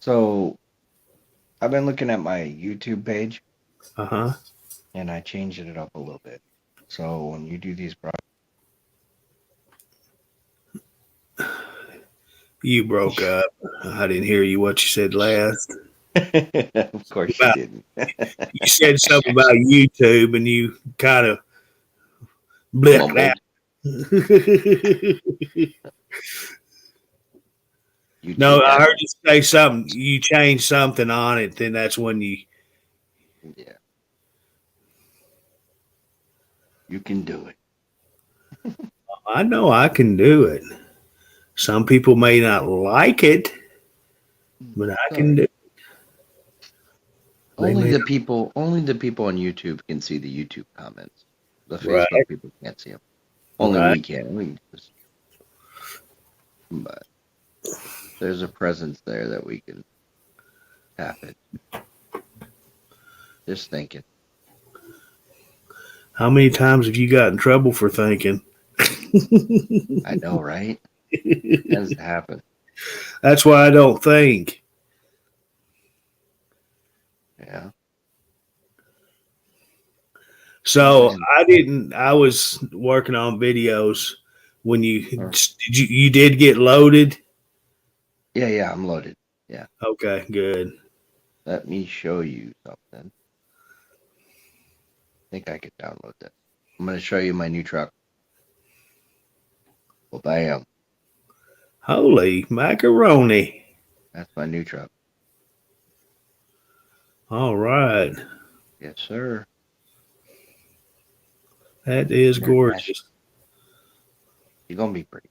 So I've been looking at my YouTube page Uh-huh. and I changed it up a little bit. So when you do these broadcasts, You broke up. I didn't hear you what you said last. of course you About didn't. you said something about YouTube and you kind of blipped out. Mumbled. No, YouTube I got heard me. you say something. You changed something on it, then that's when you. Yeah, you can do it. I know I can do it. Some people may not like it, but I can Sorry. do it. They may not. Only the people on YouTube can see the YouTube comments. The Facebook Right, people can't see them. Only right. we can. But there's a presence there that we can tap it. Just thinking. How many times have you got in trouble for thinking? I know, right? Tends to happen. That's why I don't think. Yeah. So Man. I didn't. I was working on videos when Or- you did get loaded. yeah, I'm loaded. Yeah. Okay, good. Let me show you something. I think I could download that. I'm gonna show you my new truck. Well, bam. Holy macaroni! That's my new truck. All right, Yes, sir. that is International. gorgeous. She's gonna be pretty.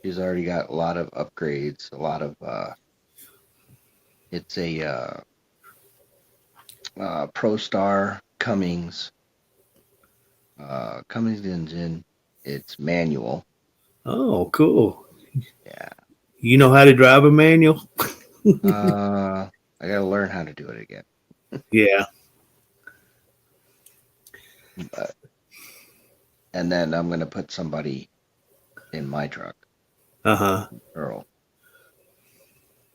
She's already got a lot of upgrades, a lot of it's a ProStar Cummings engine. It's manual. Oh, cool. Yeah. You know how to drive a manual? I gotta learn how to do it again. Yeah. But and then I'm gonna put somebody in my truck, Uh huh. Pearl.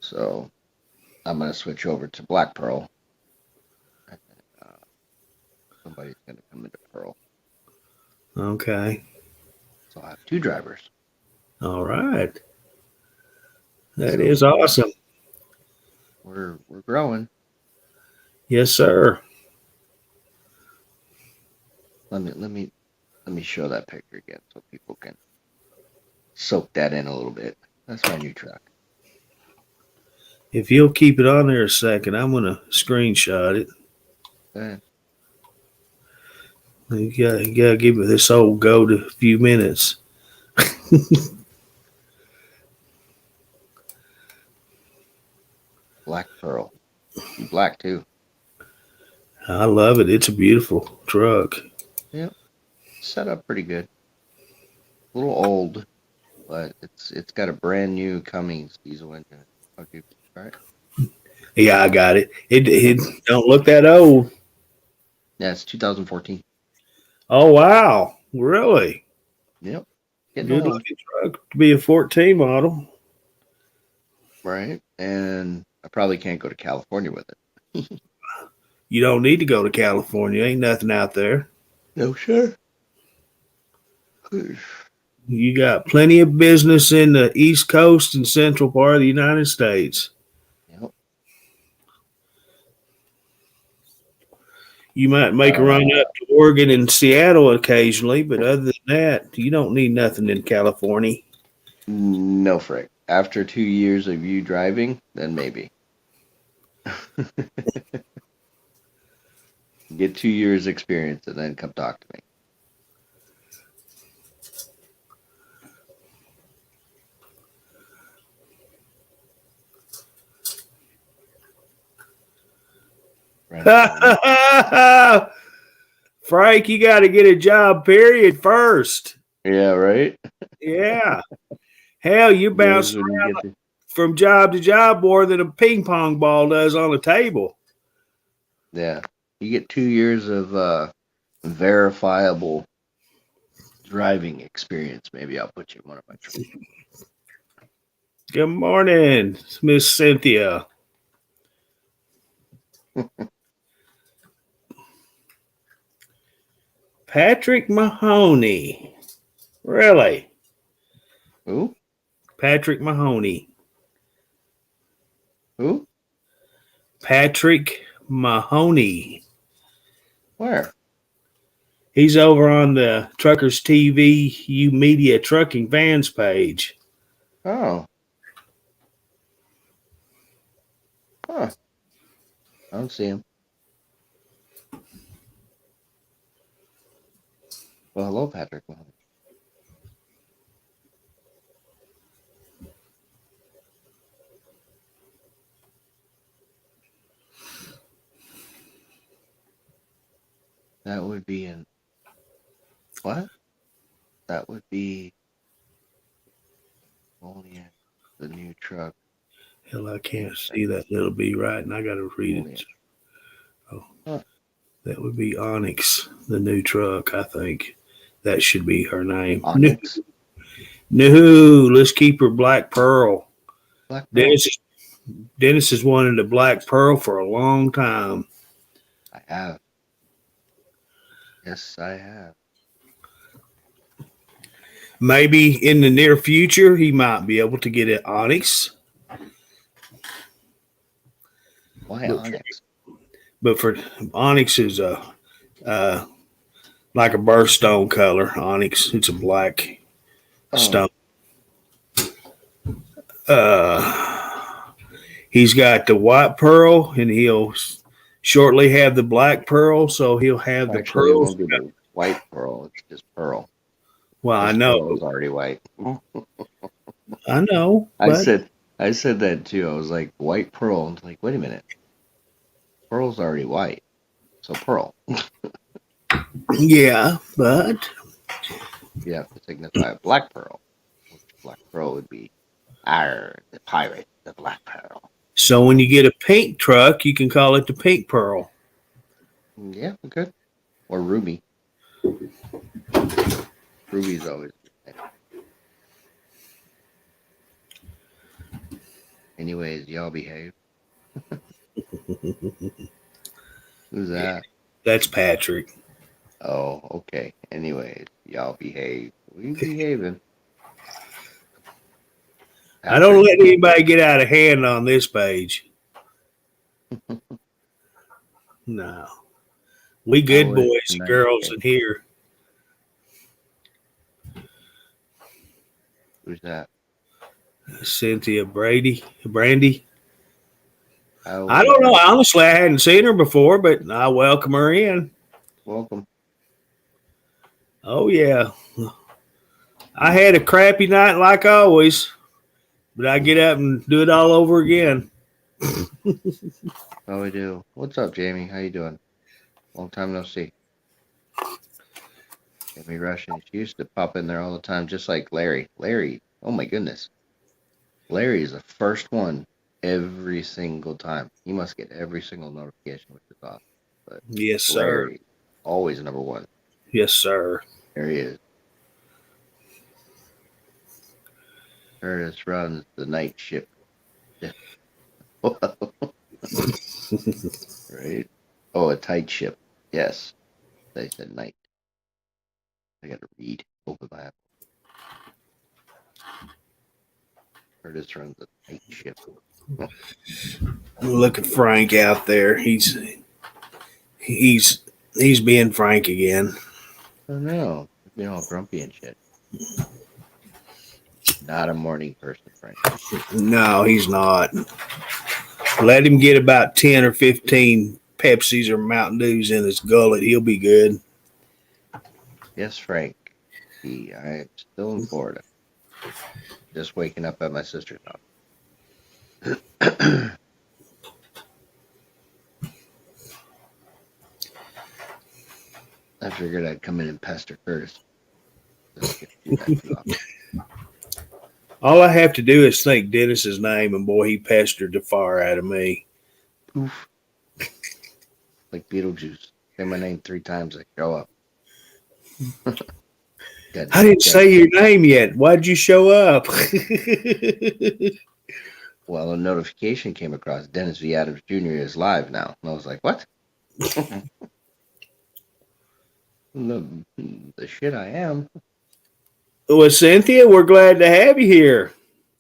So I'm gonna switch over to Black Pearl. And then, somebody's gonna come into Pearl. Okay. So I'll have two drivers. All right. That So is awesome. we're growing. Yes, sir. Let me show that picture again so people can soak that in a little bit. That's my new truck. If you'll keep it on there a second, I'm gonna screenshot it. Eh, You gotta give this old goat a few minutes. Black Pearl. She's black too. I love it. It's a beautiful truck. Yep. Set up pretty good. A little old, but it's got a brand new Cummings diesel engine. Okay, all right. Yeah, I got it. It don't look that old. Yeah, it's 2014. Oh wow, really? Yep. Getting Good old, looking truck to be a 14 model. right? And I probably can't go to California with it. You don't need to go to California. Ain't nothing out there. No, sure. You got plenty of business in the East Coast and central part of the United States. Yep. You might make a run Uh, up to Oregon and Seattle occasionally, but other than that, you don't need nothing in California. no, frick. After 2 years of you driving, then maybe. Get 2 years experience and then come talk to me. Right on. Frank, you got to get a job, period, first. Yeah, right? Yeah. Hell, you There's bounce when you get to, from job to job more than a ping pong ball does on a table. yeah. You get 2 years of verifiable driving experience. Maybe I'll put you in one of my trucks. Good morning, Miss Cynthia. Patrick Mahoney. Really? Who? Patrick Mahoney. Who? Patrick Mahoney. Where? He's over on the Truckers TV U Media Trucking Vans page. Oh. Huh. I don't see him. Well, hello, Patrick. That would be in what? That would be only the new truck. Hell, I can't see that little B right, and I got to read it. Oh, Huh. that would be Onyx, the new truck. I think that should be her name. Onyx? No, let's keep her Black Pearl. Black Pearl. Dennis has wanted a Black Pearl for a long time. I have. Yes, I have. Maybe in the near future, he might be able to get an Onyx. Why Onyx? But for Onyx is like a birthstone color. Onyx, it's a black stone. He's got the white pearl, and he'll shortly have the black pearl. So he'll have the Actually, it pearls. won't be the white pearl. It's just pearl. Well, This I know. pearl is already white. I know. I said that too. I was like, white pearl. And like, wait a minute. Pearl's already white. So pearl. Yeah, but You have to signify a black pearl. Which black pearl would be the pirate, the black pearl. so when you get a pink truck, you can call it the pink pearl. Yeah, good. Or ruby. Ruby's always good. Anyways, y'all behave. Who's that? That's Patrick. Oh, okay. Anyways, y'all behave. We behaving. I don't let anybody get out of hand on this page. No. We good Always boys and nice girls thing. in here. Who's that? Cynthia Brandy. Oh, I don't know. Honestly, I hadn't seen her before, but I welcome her in. welcome. Oh, yeah. I had a crappy night like always, but I get up and do it all over again. Oh, we do. What's up, Jamie? How you doing? Long time no see. Jamie Russian. She used to pop in there all the time, just like Larry. Larry, oh my goodness. Larry is the first one every single time. He must get every single notification, which is awesome. But Yes, sir. Larry, always number one. Yes, sir. There he is. Curtis runs the night shift. Right? Oh, a tight ship. Yes. They said night. I gotta read. Open my app. Curtis runs a tight ship. Look at Frank out there. He's being Frank again. Oh no. Being all grumpy and shit. Not a morning person, Frank. No, he's not. Let him get about 10 or 15 Pepsis or Mountain Dews in his gullet. He'll be good. Yes, Frank. I am still in Florida. Just waking up at my sister's house. I figured I'd come in and pester Curtis. All I have to do is think Dennis's name, and boy, he pestered the fire out of me. Poof. Like Beetlejuice. Say my name 3 times, I show up. I didn't say your name yet. Why'd you show up? Well, a notification came across. Dennis V. Adams Jr. is live now. And I was like, what? The shit I am. Well, Cynthia, we're glad to have you here.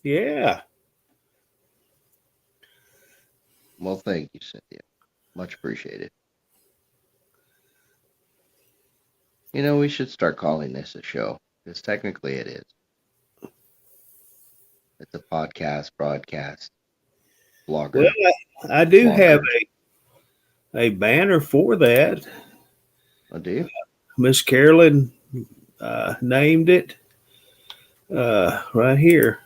Yeah. Well, thank you, Cynthia. Much appreciated. You know, we should start calling this a show, because technically it is. It's a podcast, broadcast, blogger. Well, I do have a banner for that. Oh, do you? Miss Carolyn named it right here.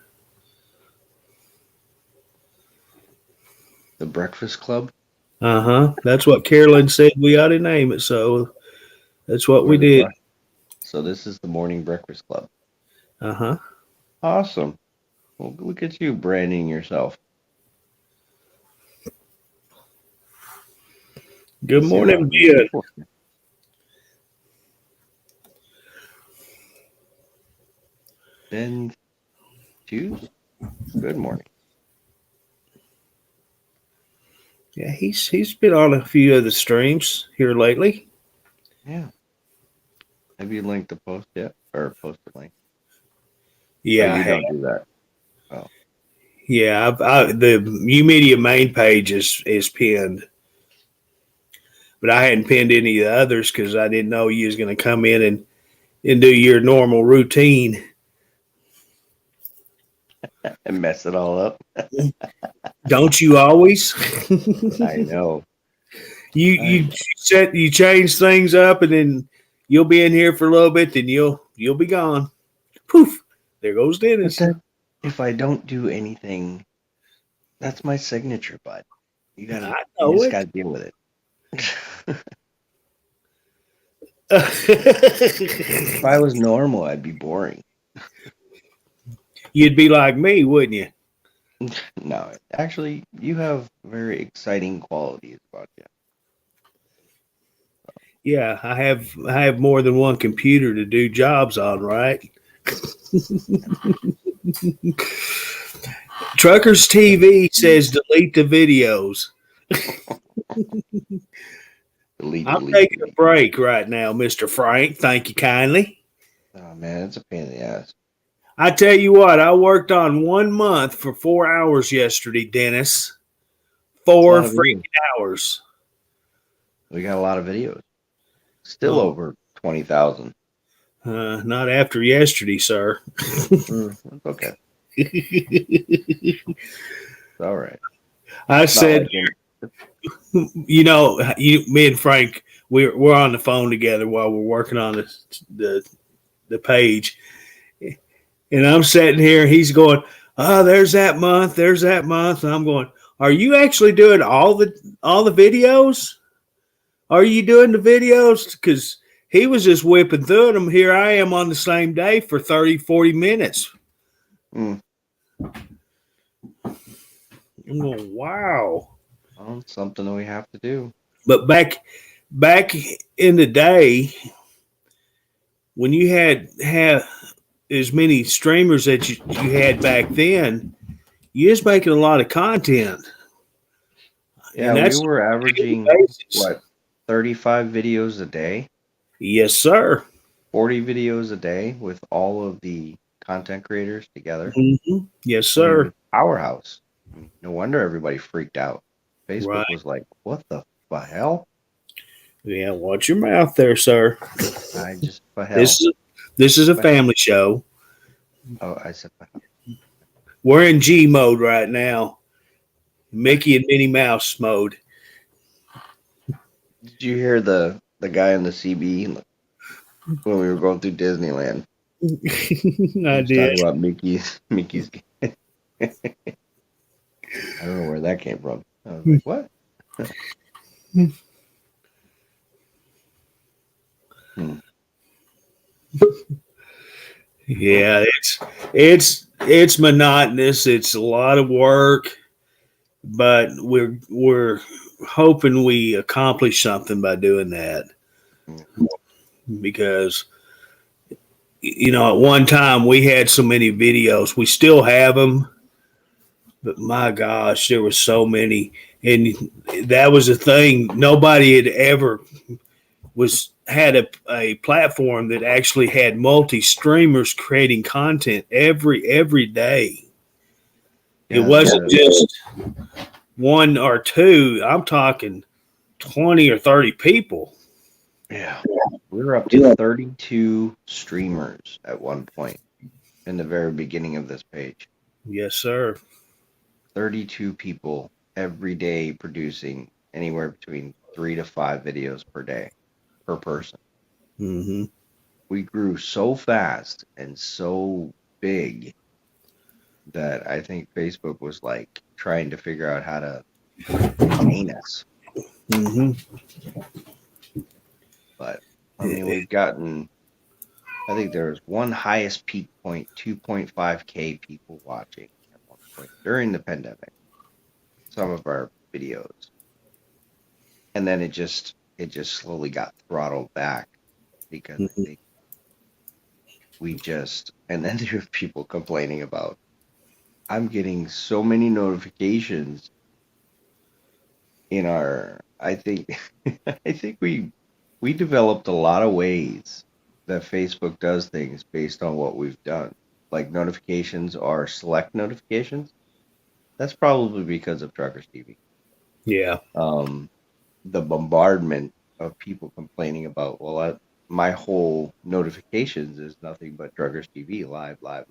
The Breakfast Club? That's what Carolyn said we ought to name it. So that's what we did. So this is the Morning Breakfast Club. Awesome. Well, look at you branding yourself. Good morning, Ben. Ben Hughes? Good morning. Yeah, he's been on a few of the streams here lately. Yeah. Have you linked the post yet? Or posted link? Yeah, you don't do that. Oh. Yeah, the U Media main page is pinned, but I hadn't pinned any of the others because I didn't know you was going to come in and do your normal routine and mess it all up. Don't you always? I know. You change things up, and then you'll be in here for a little bit, then you'll be gone. Poof! There goes Dennis. If I don't do anything, that's my signature, bud. You just gotta deal with it. If I was normal, I'd be boring. You'd be like me, wouldn't you? No, actually, you have very exciting qualities about you. Yeah, I have more than one computer to do jobs on, right? Truckers TV says delete the videos. I'm taking a break right now, Mr. Frank. Thank you kindly. Oh man, it's a pain in the ass. I tell you what, I worked on 1 month for 4 hours yesterday, Dennis. 4 freaking hours. We got a lot of videos. Still over 20,000. Not after yesterday, sir. It's okay. It's all right. I said, me and Frank, we're on the phone together while we're working on the page. And I'm sitting here, he's going, oh, there's that month. And I'm going, are you actually doing all the videos? Are you doing the videos? Because he was just whipping through them. Here I am on the same day for 30, 40 minutes. I'm going, wow. Well, it's something that we have to do. But back in the day, when you had as many streamers that you had back then, you was making a lot of content. Yeah, we were averaging, 35 videos a day? Yes, sir. 40 videos a day with all of the content creators together. Mm-hmm. Yes, sir. Powerhouse. No wonder everybody freaked out. Facebook was like, what the hell? Yeah, watch your mouth there, sir. I just, hell. This is a family show. Oh, I said, we're in G mode right now. Mickey and Minnie Mouse mode. Did you hear the guy in the CB when we were going through Disneyland? I did. Talking about Mickey's. I don't know where that came from. I was like, what? Yeah, it's monotonous. It's a lot of work, but we're hoping we accomplish something by doing that. Because at one time we had so many videos. We still have them, but my gosh, there were so many, and that was the thing. Nobody had ever had a platform that actually had multi streamers creating content every day. It wasn't just one or two. I'm talking 20 or 30 people. Yeah. We were up to 32 streamers at one point in the very beginning of this page. Yes, sir. 32 people every day producing anywhere between 3 to 5 videos per day per person. Mm-hmm. We grew so fast and so big that I think Facebook was like trying to figure out how to contain us. Mm-hmm. But I mean, we've gotten, I think there was one highest peak point, 2.5K people watching at one point during the pandemic, some of our videos. And then it just slowly got throttled back because I think and then there were people complaining about, I'm getting so many notifications in I think we developed a lot of ways that Facebook does things based on what we've done. Like notifications are select notifications. That's probably because of Truckers TV. Yeah. The bombardment of people complaining about, my whole notifications is nothing but Truckers TV live. Right.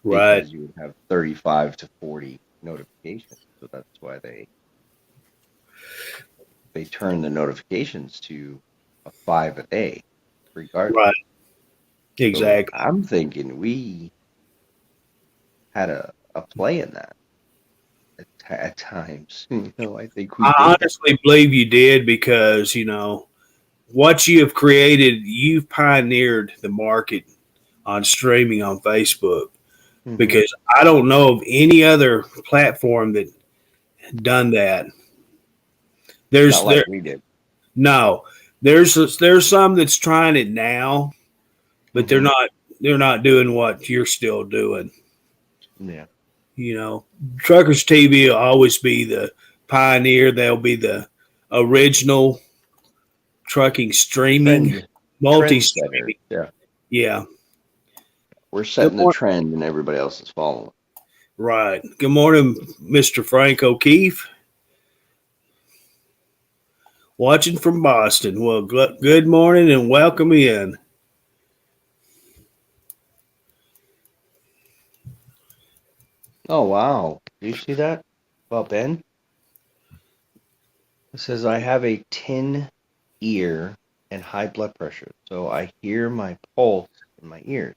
Because you would have 35 to 40 notifications. So that's why they turn the notifications to a 5 a day, regardless. Right. Exactly. So I'm thinking we had a play in that at times. I think we I honestly believe you did because, what you have created, you've pioneered the market on streaming on Facebook. Mm-hmm. Because I don't know of any other platform that done that. Not like we did. No, there's some that's trying it now, but they're not doing what you're still doing. Yeah. Truckers TV will always be the pioneer. They'll be the original trucking streaming, multi-streaming. Yeah. We're setting the trend and everybody else is following. Right. Good morning, Mr. Frank O'Keefe. Watching from Boston. Well, good morning and welcome in. Oh, wow. Do you see that about Ben? It says, I have a tin ear and high blood pressure, so I hear my pulse in my ears.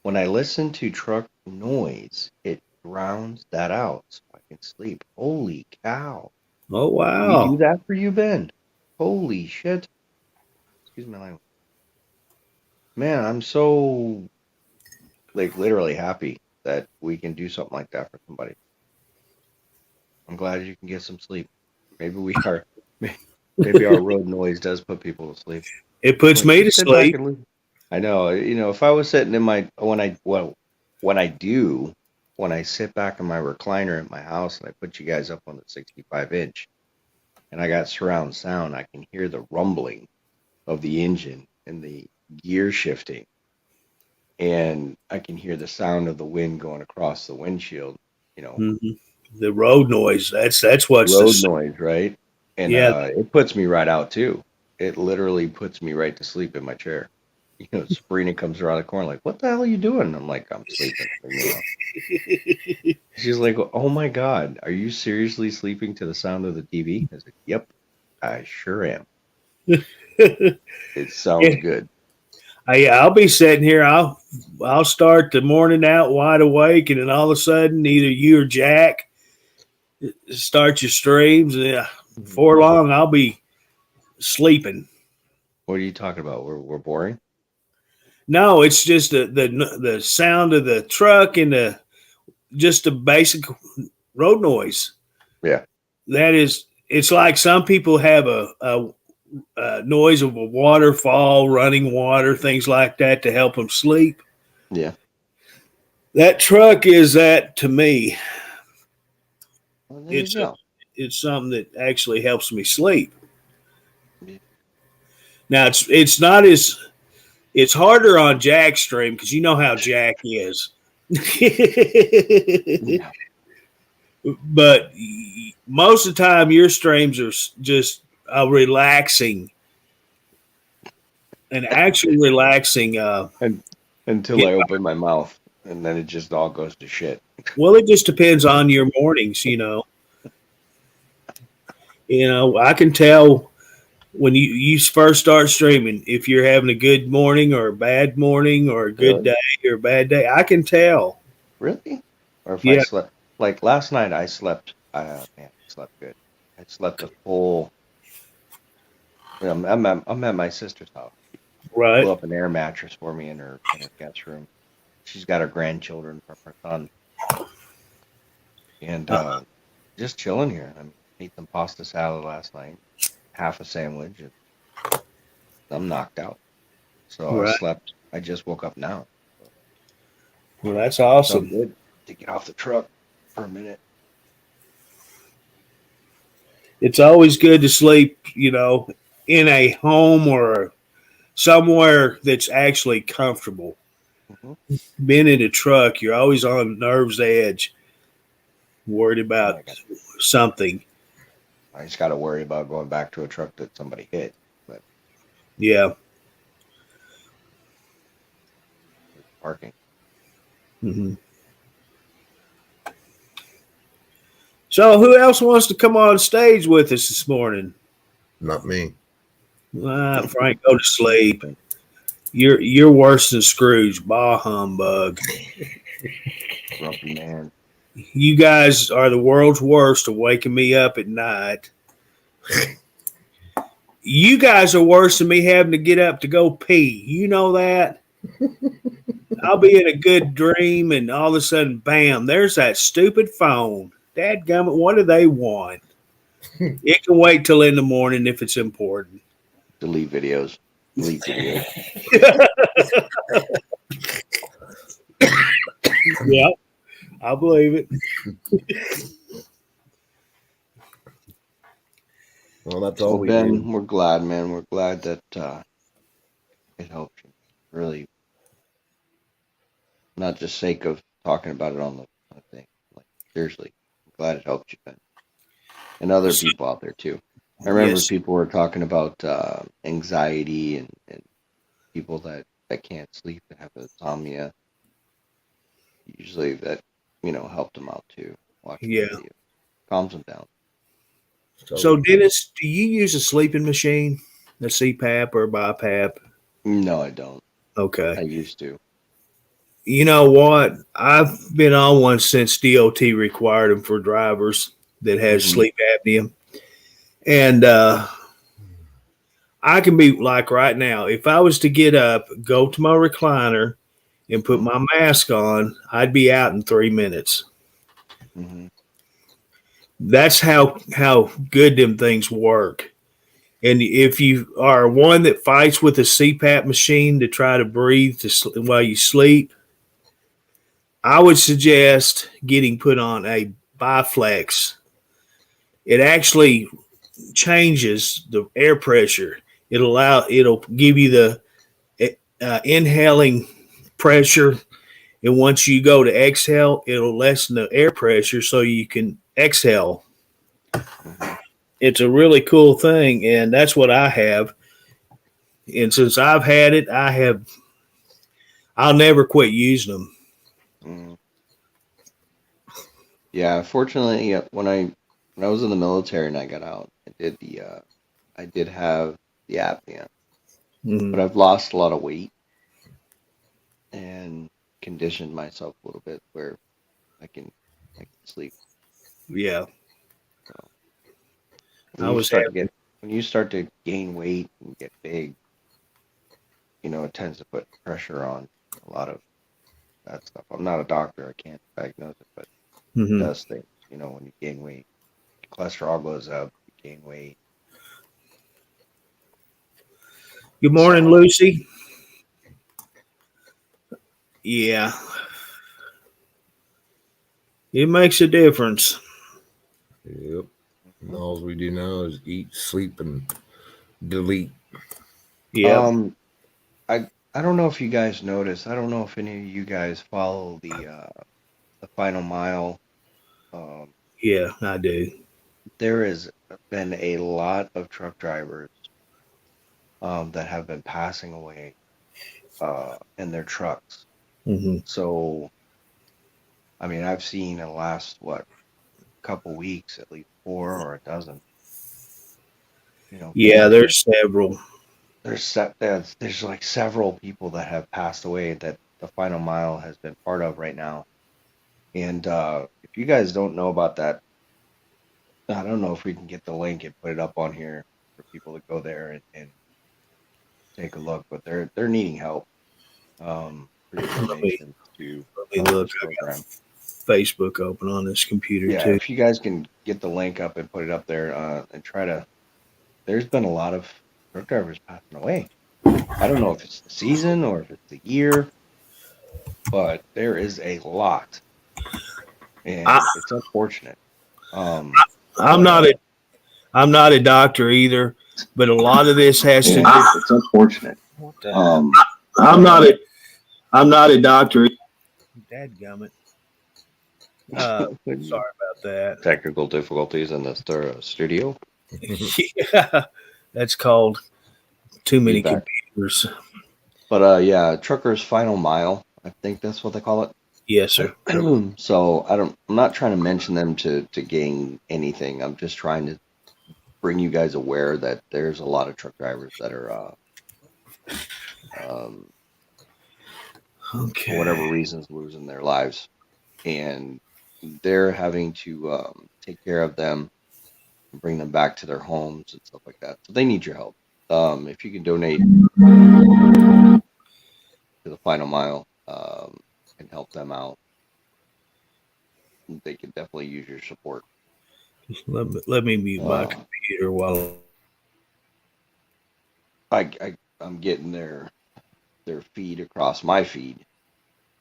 When I listen to truck noise, it drowns that out so I can sleep. Holy cow. Oh, wow. We do that for you, Ben? Holy shit. Excuse my language. Man, I'm so, literally happy that we can do something like that for somebody. I'm glad you can get some sleep. Maybe our road noise does put people to sleep. It puts me to sleep. I know. If I was sitting in when I sit back in my recliner at my house and I put you guys up on the 65-inch and I got surround sound, I can hear the rumbling of the engine and the gear shifting. And I can hear the sound of the wind going across the windshield, Mm-hmm. The road noise. That's what's road noise, right? And yeah. It puts me right out too. It literally puts me right to sleep in my chair. Sabrina comes around the corner like, what the hell are you doing? I'm like, I'm sleeping. She's like, oh my God, are you seriously sleeping to the sound of the TV? I was like, yep, I sure am. It sounds good. I'll be sitting here. I'll start the morning out wide awake, and then all of a sudden, either you or Jack start your streams. Before long, I'll be sleeping. What are you talking about? We're boring? No, it's just the sound of the truck and just the basic road noise. Yeah. It's like some people have a noise of a waterfall, running water, things like that to help them sleep. Yeah. That truck is that to me. Well, there you go. It's something that actually helps me sleep. Yeah. Now it's not as it's harder on Jack's stream because you know how Jack is. Yeah. But most of the time, your streams are just relaxing, and actually relaxing. And until I open my mouth, and then it just all goes to shit. Well, it just depends on your mornings, I can tell when you first start streaming if you're having a good morning or a bad morning or a good Really? day or a bad day. I can tell. Really? Or if I Yeah, slept like last night, I slept. Man, I slept good. I slept a full. I'm at my sister's house. right. Blew up an air mattress for me in her guest room. She's got her grandchildren from her son, and just chilling here. I mean, ate some pasta salad last night, half a sandwich, and I'm knocked out. So I Right. slept. I just woke up now. Well, that's Felt awesome. good to get off the truck for a minute. It's always good to sleep, in a home or somewhere that's actually comfortable. Hmm. Being in a truck, you're always on nerve's edge, worried And about something. I just got to worry about going back to a truck that somebody hit, but Yeah. parking. Hmm. So, who else wants to come on stage with us this morning? Not me. Frank, go to sleep. You're worse than Scrooge. Bah humbug. Grumpy man. You guys are the world's worst of waking me up at night. You guys are worse than me having to get up to go pee. You know that? I'll be in a good dream and all of a sudden, bam, there's that stupid phone. Dadgummit, what do they want? It can wait till in the morning if it's important. Delete videos. Delete videos. Yeah, I believe it. Well, that's all Well, we Ben, do. we're glad, man. We're glad that it helped you. Really, not just sake of talking about it on the thing. Like, seriously, I'm glad it helped you, Ben. And other people out there, too. I remember Yes. people were talking about anxiety and people that can't sleep, that have insomnia. Usually that, helped them out, too. Watching Yeah. the video. Calms them down. So, Dennis, do you use a sleeping machine, a CPAP or a BiPAP? No, I don't. Okay. I used to. You know what? I've been on one since DOT required them for drivers that has Mhm. sleep apnea. And I can be like right now, if I was to get up, go to my recliner, and put my mask on, I'd be out in 3 minutes. Mhm. That's how good them things work. And if you are one that fights with a CPAP machine to try to breathe while you sleep, I would suggest getting put on a Biflex. It actually changes the air pressure. It'll give you the inhaling pressure, and once you go to exhale, it'll lessen the air pressure so you can exhale. Mhm. It's a really cool thing, and that's what I have. And since I've had it, I'll never quit using them. Mhm. Yeah, fortunately, yeah, when I was in the military and I got out, I did have the apnea, Mm-hmm. but I've lost a lot of weight and conditioned myself a little bit where I can sleep. Yeah, So I was having. when you start to gain weight and get big, it tends to put pressure on a lot of that stuff. I'm not a doctor, I can't diagnose it, but it Mm-hmm. does things, when you gain weight. Cholesterol goes up, you gain weight. Good morning, Lucy. Yeah, it makes a difference. Yep. And all we do now is eat, sleep, and delete. Yep. I don't know if you guys noticed. I don't know if any of you guys follow the Final Mile. Um, Yeah, I do. there has been a lot of truck drivers that have been passing away in their trucks. Hmm. So, I mean, I've seen in the last couple weeks at least four or a dozen. Yeah, People just there's several. there's like several people that have passed away that the Final Mile has been part of right now. And if you guys don't know about that, I don't know if we can get the link and put it up on here for people to go there and take a look. But they're needing help for your Let me donations to let me look. this I got program. Facebook open on this computer Yeah, too. if you guys can get the link up and put it up there and try to. There's been a lot of truck drivers passing away. I don't know if it's the season or if it's the year, but there is a lot, I, and it's unfortunate. Um, I'm but not a I'm not a doctor either, but a lot of this has to do. it's unfortunate. What the heck? Um, I'm not a I'm not a doctor. Dadgummit. Sorry about that. technical difficulties in the studio. Yeah, that's called too many Feedback. computers. But yeah, Trucker's Final Mile. I think that's what they call it. Yes, sir. So I'm not trying to mention them to gain anything. I'm just trying to bring you guys aware that there's a lot of truck drivers that are for Okay. whatever reasons losing their lives, and they're having to take care of them and bring them back to their homes and stuff like that. So they need your help. If you can donate to the Final Mile and help them out, they can definitely use your support. Let me mute my Uh, computer while. I'm getting their feed across my feed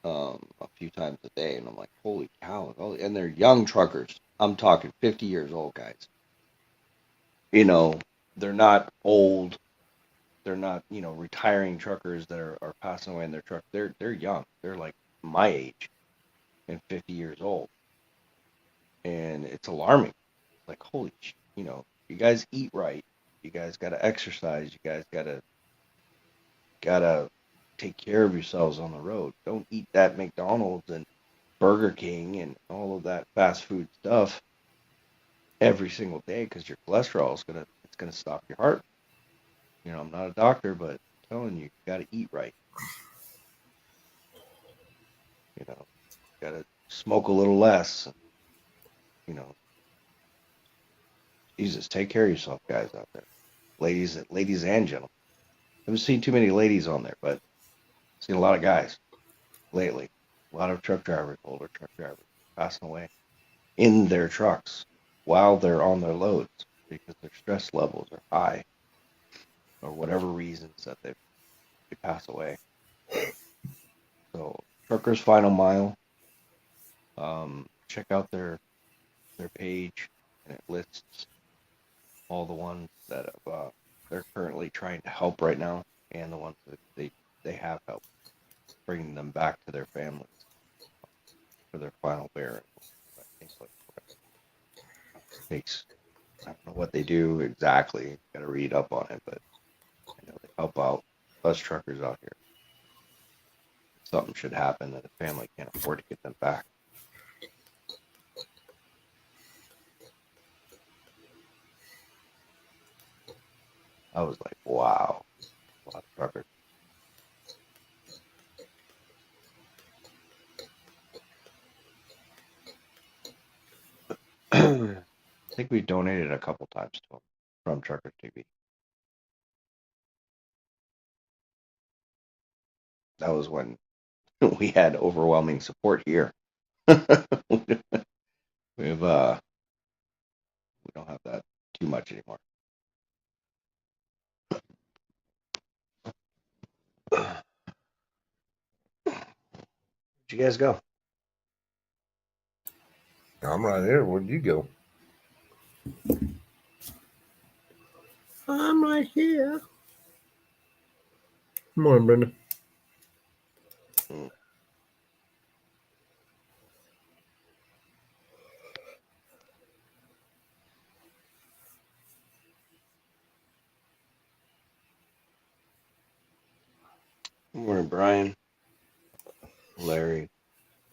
a few times a day, and I'm like, holy cow! And they're young truckers. I'm talking 50 years old guys. They're not old. They're not retiring truckers that are passing away in their truck. They're young. They're like my age and 50 years old, and it's alarming. Like, holy, you guys eat right. You guys got to exercise. You guys gotta take care of yourselves on the road. Don't eat that McDonald's and Burger King and all of that fast food stuff every single day because your cholesterol is gonna stop your heart. I'm not a doctor, but I'm telling you, you gotta eat right. You know, gotta smoke a little less. You know, Jesus, take care of yourself, guys out there, ladies and gentlemen. I haven't seen too many ladies on there, but I've seen a lot of guys lately. A lot of truck drivers, older truck drivers, passing away in their trucks while they're on their loads because their stress levels are high or whatever reasons that they pass away. So Truckers Final Mile, check out their page and it lists all the ones that they're currently trying to help right now and the ones that they have helped bringing them back to their families for their final burial. Things like that. I don't know what they do exactly. Got to read up on it, but they help out us truckers out here. Something should happen that the family can't afford to get them back. I was like, wow, a lot of truckers. I think we donated a couple times to them from Trucker TV. That was when we had overwhelming support here. We've we don't have that too much anymore. you guys go? I'm right here. Where'd you go? I'm right here. Good morning, Brenda. Good morning, Brian. Larry.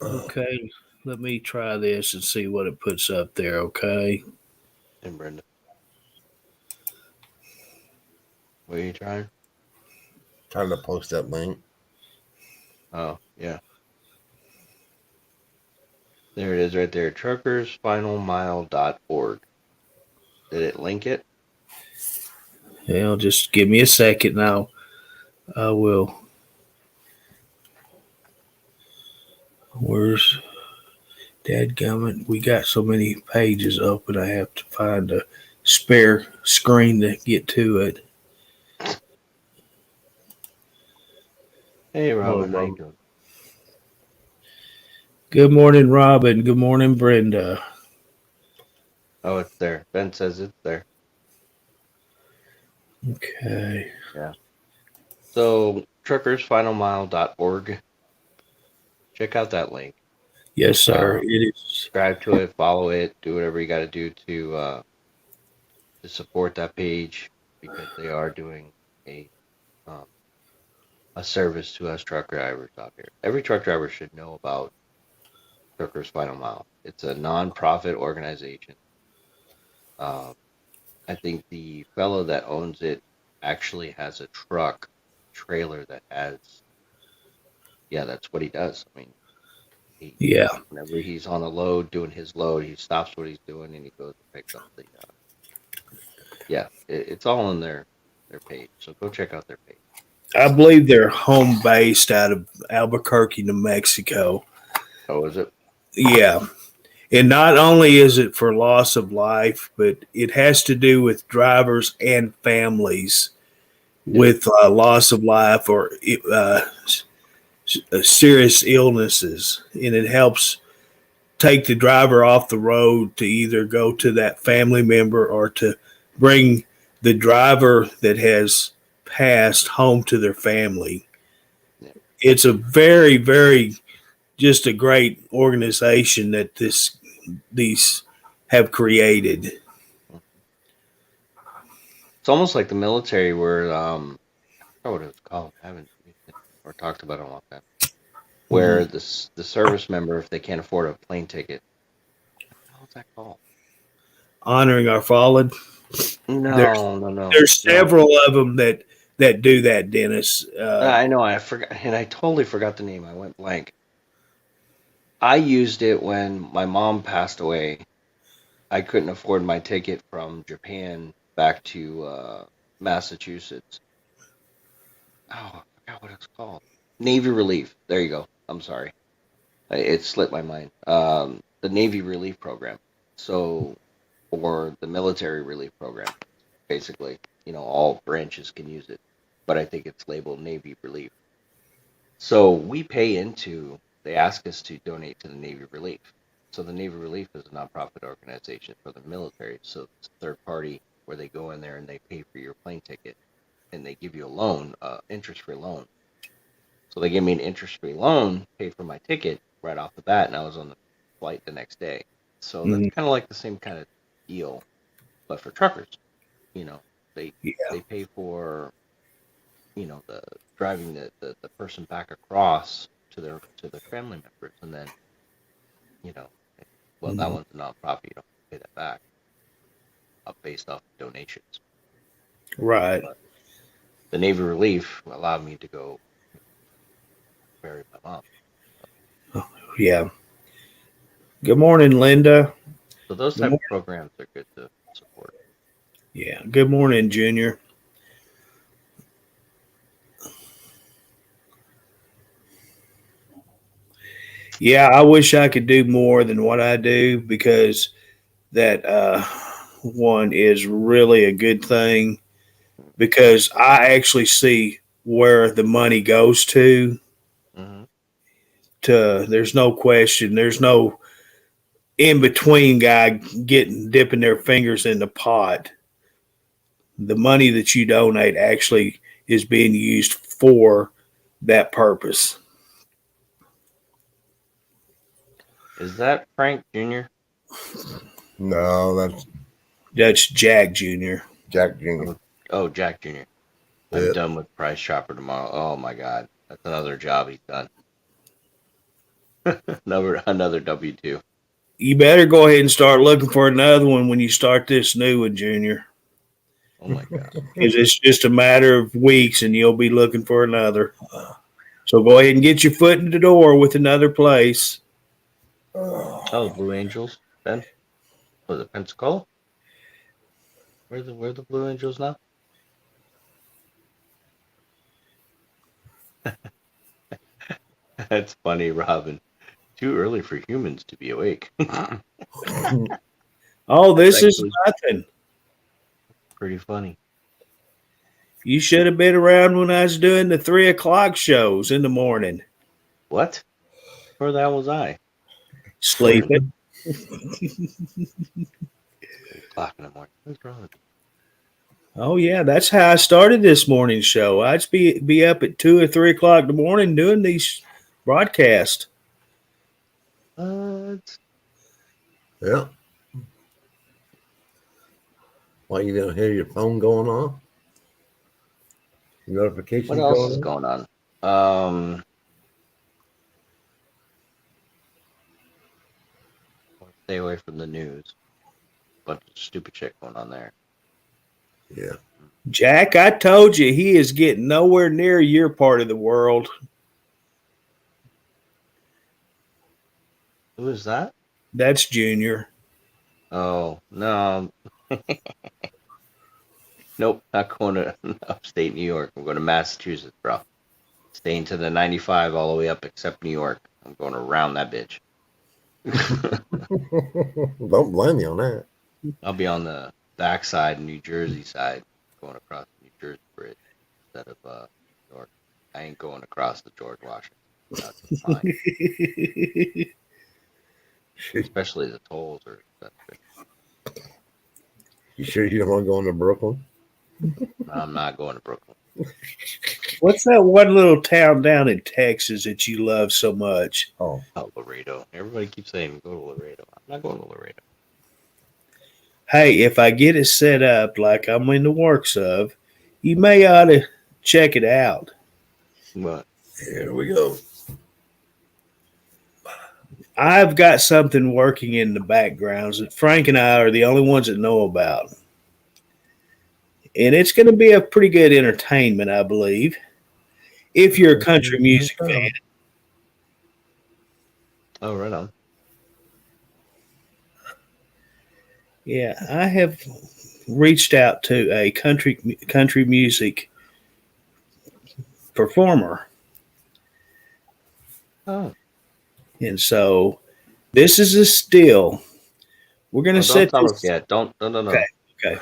Okay, let me try this and see what it puts up there. Okay. And Brenda. What are you trying? Trying to post that link. Oh, yeah. There it is right there. Truckersfinalmile.org. Did it link it? Yeah, just give me a second now. I will. Where's dadgummit? We got so many pages open. I have to find a spare screen to get to it. Hey, Robin. How you Robin. doing? Good morning, Robin. Good morning, Brenda. Oh, it's there. Ben says it's there. Okay. Yeah. So, truckersfinalmile.org. Check out that link. Yes, sir. It is. Subscribe to it, follow it, do whatever you got to do to support that page because they are doing um, a service to us truck drivers out here. Every truck driver should know about Truckers Final Mile. It's a non-profit organization. I think the fellow that owns it actually has a truck trailer that has. Yeah, that's what he does. I mean, Yeah. whenever he's on a load doing his load, he stops what he's doing and he goes and picks up the. It's all on their page. So go check out their page. I believe they're home based out of Albuquerque, New Mexico. Oh, is it? Yeah. And not only is it for loss of life, but it has to do with drivers and families with loss of life or serious illnesses. And it helps take the driver off the road to either go to that family member or to bring the driver that has passed home to their family. Yeah. It's a very, very just a great organization that these have created. It's almost like the military where I forgot what it was called. I haven't or talked about it in a long time. Where the service member, if they can't afford a plane ticket, what's that called? Honoring our fallen. No. There's several of them that do that, Dennis. I know. I forgot, and I totally forgot the name. I went blank. I used it when my mom passed away. I couldn't afford my ticket from Japan back to Massachusetts. Oh, I forgot what it's called. Navy Relief. There you go. I'm sorry. It slipped my mind. The Navy Relief Program. So, or the Military Relief Program, basically. All branches can use it, but I think it's labeled Navy Relief. So we pay into. They ask us to donate to the Navy Relief. So the Navy Relief is a nonprofit organization for the military. So it's a third party where they go in there and they pay for your plane ticket, and they give you a loan, interest-free loan. So they gave me an interest-free loan, paid for my ticket right off the bat, and I was on the flight the next day. So that's kind of like the same kind of deal, but for truckers. They pay for the driving the person back across to their family members, and then that one's a nonprofit. You don't pay that back based off donations. Right. But the Navy Relief allowed me to go bury my mom. Yeah. Good morning, Linda. So those type of programs are good to support. Yeah. Good morning, Junior. Yeah, I wish I could do more than what I do because that one is really a good thing because I actually see where the money goes to. Mm-hmm. there's no question. There's no in between guy dipping their fingers in the pot. The money that you donate actually is being used for that purpose. Is that Frank Jr.? No, That's Jack Jr. Jack Jr. Oh, Jack Jr. I'm done with Price Chopper tomorrow. Oh my God, that's another job he's done. another W-2. You better go ahead and start looking for another one when you start this new one, Junior. Oh my God. Because it's just a matter of weeks and you'll be looking for another. So go ahead and get your foot in the door with another place. Oh, Blue Angels, Ben? Was it Pensacola? Where the Blue Angels now? That's funny, Robin. Too early for humans to be awake. Oh, this is nothing. Pretty funny. You should have been around when I was doing the 3 o'clock shows in the morning. What? Where the hell was I? Sleeping. 3 o'clock in the morning. What's wrong with you? Oh yeah, that's how I started this morning show. I'd be up at 2 or 3 o'clock in the morning doing these broadcasts. What? Yeah. Why you don't hear your phone going on? Notifications. What else is going on? Stay away from the news. Bunch of stupid shit going on there. Yeah. Jack, I told you he is getting nowhere near your part of the world. Who is that? That's Junior. Oh, no. Nope, not going to upstate New York. I'm going to Massachusetts, bro. Staying to the 95 all the way up except New York. I'm going around that bitch. Don't blame me on that. I'll be on the backside, New Jersey side, going across the New Jersey Bridge instead of New York. I ain't going across the George Washington. That's fine. Especially the tolls are expensive. You sure you don't want to go into Brooklyn? I'm not going to Brooklyn. What's that one little town down in Texas that you love so much? Oh, Laredo. Everybody keeps saying go to Laredo. I'm not going to Laredo. Hey, if I get it set up like I'm in the works of, you may ought to check it out. What? here we go. I've got something working in the backgrounds that Frank and I are the only ones that know about. And it's going to be a pretty good entertainment, I believe, if you're a country music fan. Oh, right on. Yeah, I have reached out to a country music performer. Oh. And so this is a still. We're going to set Don't tell this. us yet. Don't. Okay.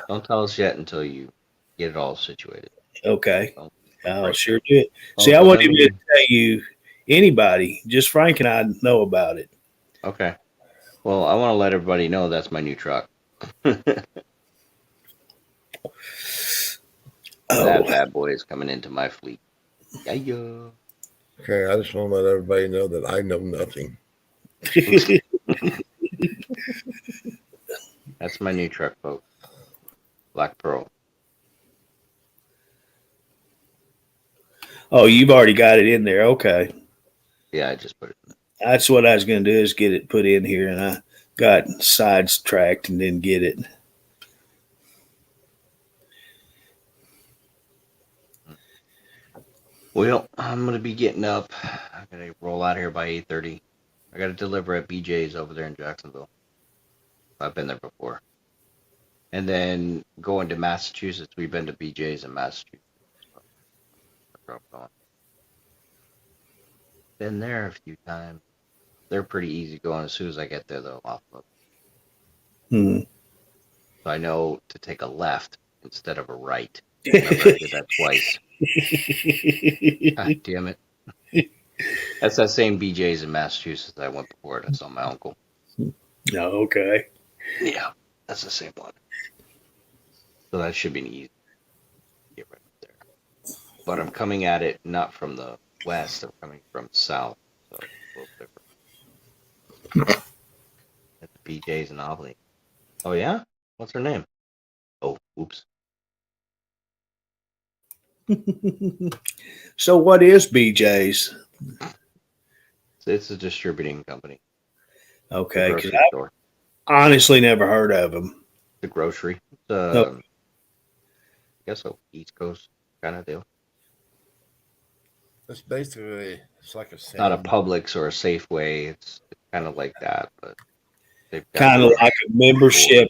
Don't tell us yet until you get it all situated. Okay. I'll Right. sure do it. See, I wouldn't even tell you anybody. Just Frank and I know about it. Okay. Well, I want to let everybody know that's my new truck. That bad boy is coming into my fleet. Yeah. Okay, I just want to let everybody know that I know nothing. That's my new truck, folks. Black Pearl. Oh, you've already got it in there. Okay. Yeah, I just put it in there. That's what I was going to do is get it put in here, and I got sidetracked and didn't get it. Well, I'm going to be getting up. I'm going to roll out here by 8:30. I got to deliver at BJ's over there in Jacksonville. I've been there before. And then going to Massachusetts. We've been to BJ's in Massachusetts. Been there a few times. They're pretty easy going. As soon as I get there, though, I'll flip. Hmm. So I know to take a left instead of a right. Remember, I did that twice. God damn it. That's that same BJ's in Massachusetts I went before. That's on my uncle. No, okay. Yeah, that's the same one. So that should be an easy get right up there. But I'm coming at it not from the west. I'm coming from the south. So it's a little different. At the BJ's in Albany. Oh yeah? What's her name? Oh, oops. So what is BJ's? It's a distributing company. Okay, Grocery because store. I honestly never heard of them. The grocery. It's No. I guess a East Coast kind of deal. It's basically like a Not a Sam's. Publix or a Safeway. It's kind of like that, but they've got Kind of like a membership,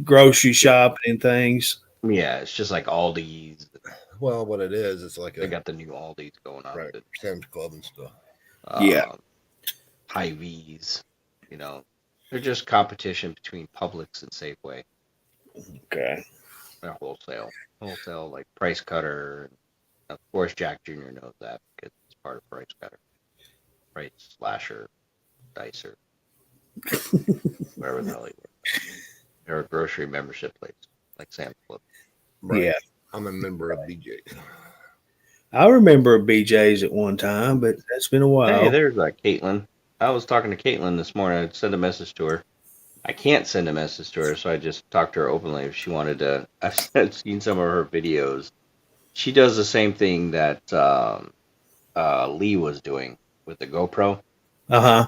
grocery Yeah. shopping and things. Yeah, it's just like Aldi's. Well, what it is, it's like They a got the new Aldi's going on. right, Sam's Club and stuff. Yeah. Hy-Vees. You know, they're just competition between Publix and Safeway. Okay. They're wholesale like Price Cutter. Of course, Jack Jr. knows that because it's part of Price Cutter, Price Slasher, Dicer, whatever the hell he was. They're a grocery membership place like Sam's Club. Right. Yeah. I'm a member of BJ's. I remember BJ's at one time, but that's been a while. Hey, there's Caitlin. I was talking to Caitlin this morning. I sent a message to her. I can't send a message to her, so I just talked to her openly if she wanted to. I've seen some of her videos. She does the same thing that Lee was doing with the GoPro. Uh-huh.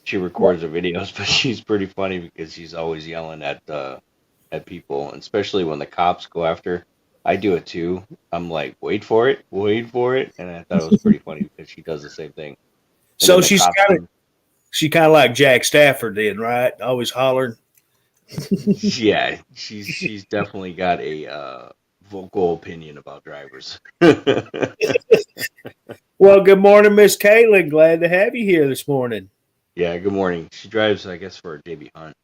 She records her videos, but she's pretty funny because she's always yelling at people, and especially when the cops go after. I do it too. I'm like, wait for it, and I thought it was pretty funny because she does the same thing. And So then the she's cops kind of like Jack Stafford then, right? Always hollering. yeah, she's definitely got a vocal opinion about drivers. Well, good morning, Miss Caitlin. Glad to have you here this morning. Yeah, good morning. She drives, I guess, for JB Hunt.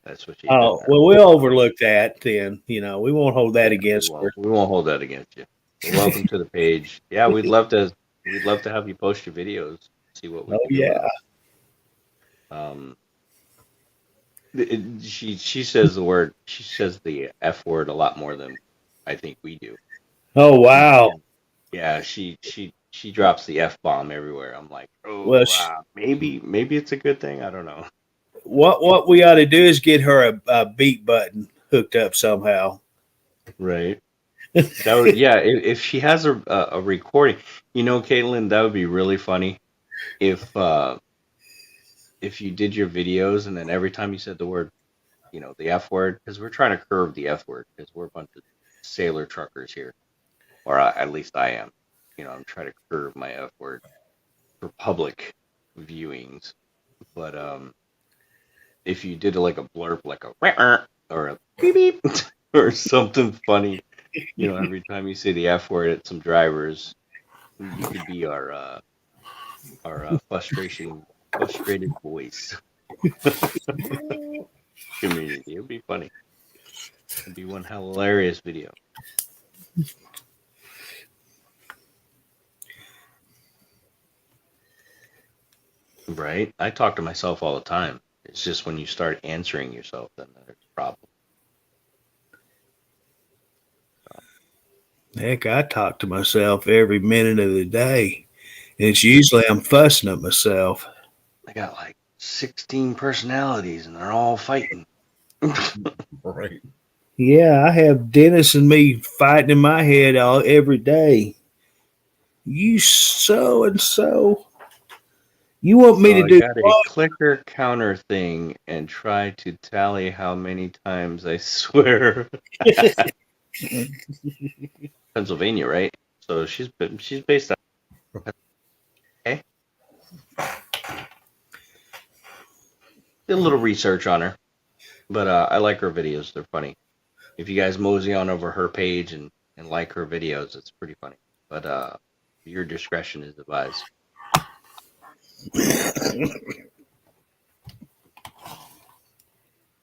That's what she. Oh, well, we'll overlook that then. You know, we won't hold that against her. We won't hold that against you. Well, welcome to the page. Yeah, we'd love to have you post your videos. See what we Oh, can do. yeah. She says the F word a lot more than I think we do. Oh, wow. Yeah, she drops the F bomb everywhere. I'm like, oh, Well, maybe it's a good thing. I don't know. what we ought to do is get her a beat button hooked up somehow. Right. That would, yeah. If she has a recording, Caitlin, that would be really funny. If you did your videos and then every time you said the word, the F word, because we're trying to curb the F word because we're a bunch of sailor truckers here, or at least I am. I'm trying to curb my F word for public viewings. But if you did like a blurb, like a or a beep beep or something funny, every time you say the F word at some drivers, you could be our frustrated voice. Community. It would be funny. It'd be one hilarious video. Right? I talk to myself all the time. It's just when you start answering yourself, then there's a problem. Heck, I talk to myself every minute of the day. And it's usually I'm fussing at myself. I got like 16 personalities and they're all fighting. Right. Yeah, I have Dennis and me fighting in my head every day. You so and so. You want me to do I got a clicker counter thing and try to tally how many times I swear. Pennsylvania, right? So she's based out. Okay. Did a little research on her, but I like her videos. They're funny. If you guys mosey on over her page and like her videos, it's pretty funny. But your discretion is advised.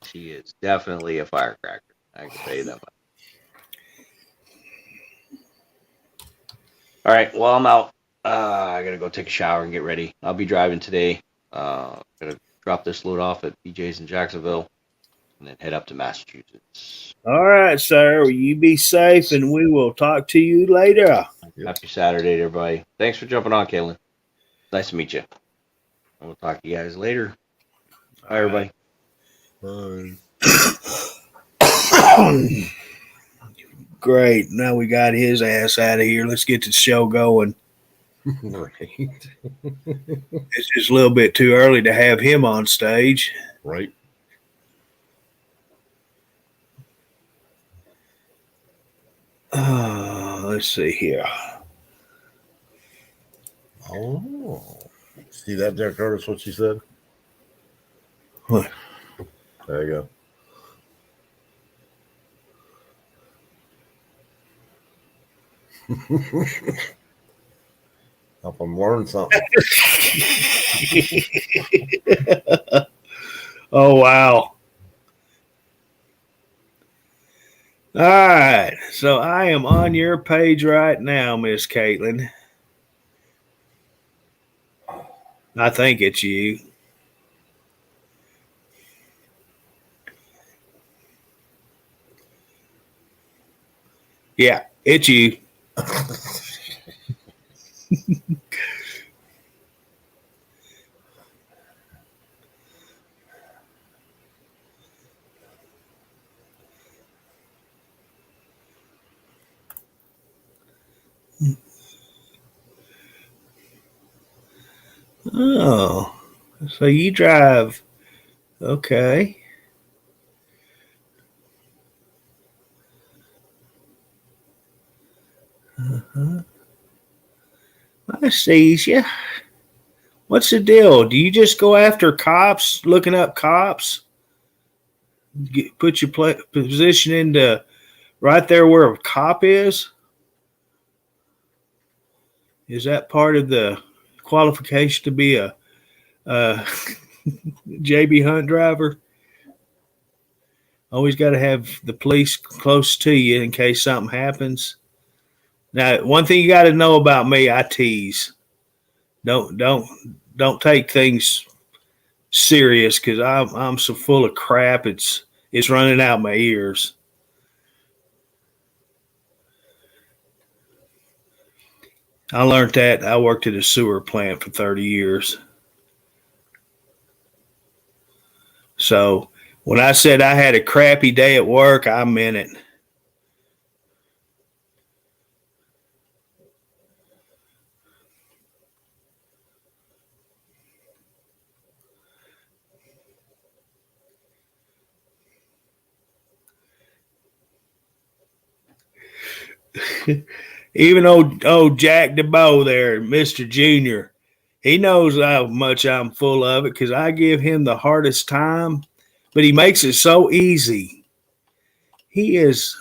She is definitely a firecracker. I can tell you that much. All right. Well, I'm out. I gotta go take a shower and get ready. I'll be driving today. Gonna drop this load off at BJ's in Jacksonville, and then head up to Massachusetts. All right, sir. Well, you be safe, and we will talk to you later. Yep. Happy Saturday, everybody. Thanks for jumping on, Caitlin. Nice to meet you. And we'll talk to you guys later. Bye, everybody. Bye. Great. Now we got his ass out of here. Let's get the show going. Right. It's just a little bit too early to have him on stage. Right. Let's see here. Oh. See that there, Curtis, what she said? What? There you go. Help them learn something. Oh, wow. All right. So I am on your page right now, Miss Caitlin. I think it's you. Yeah, it's you. Oh, so you drive. Okay. Uh-huh. I sees you. What's the deal? Do you just go after cops, looking up cops? Put your position into right there where a cop is? Is that part of the qualification to be a JB Hunt driver? Always got to have the police close to you in case something happens. Now, one thing you got to know about me, I tease. Don't take things serious because I'm so full of crap. It's running out my ears. I learned that. I worked at a sewer plant for 30 years. So when I said I had a crappy day at work, I meant it. Even old Jack DeBow there, Mr. Junior, he knows how much I'm full of it because I give him the hardest time, but he makes it so easy. He is.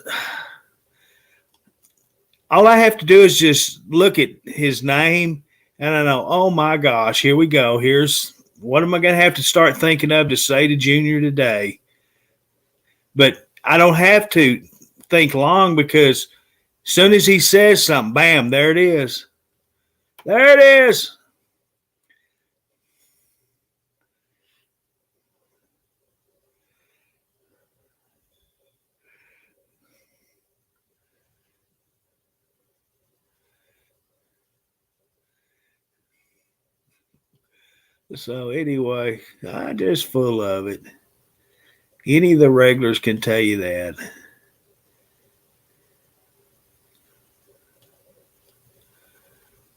All I have to do is just look at his name, and I know, oh my gosh, here we go. Here's what am I going to have to start thinking of to say to Junior today? But I don't have to think long because as soon as he says something, bam, there it is. There it is. So anyway, I'm just full of it. Any of the regulars can tell you that.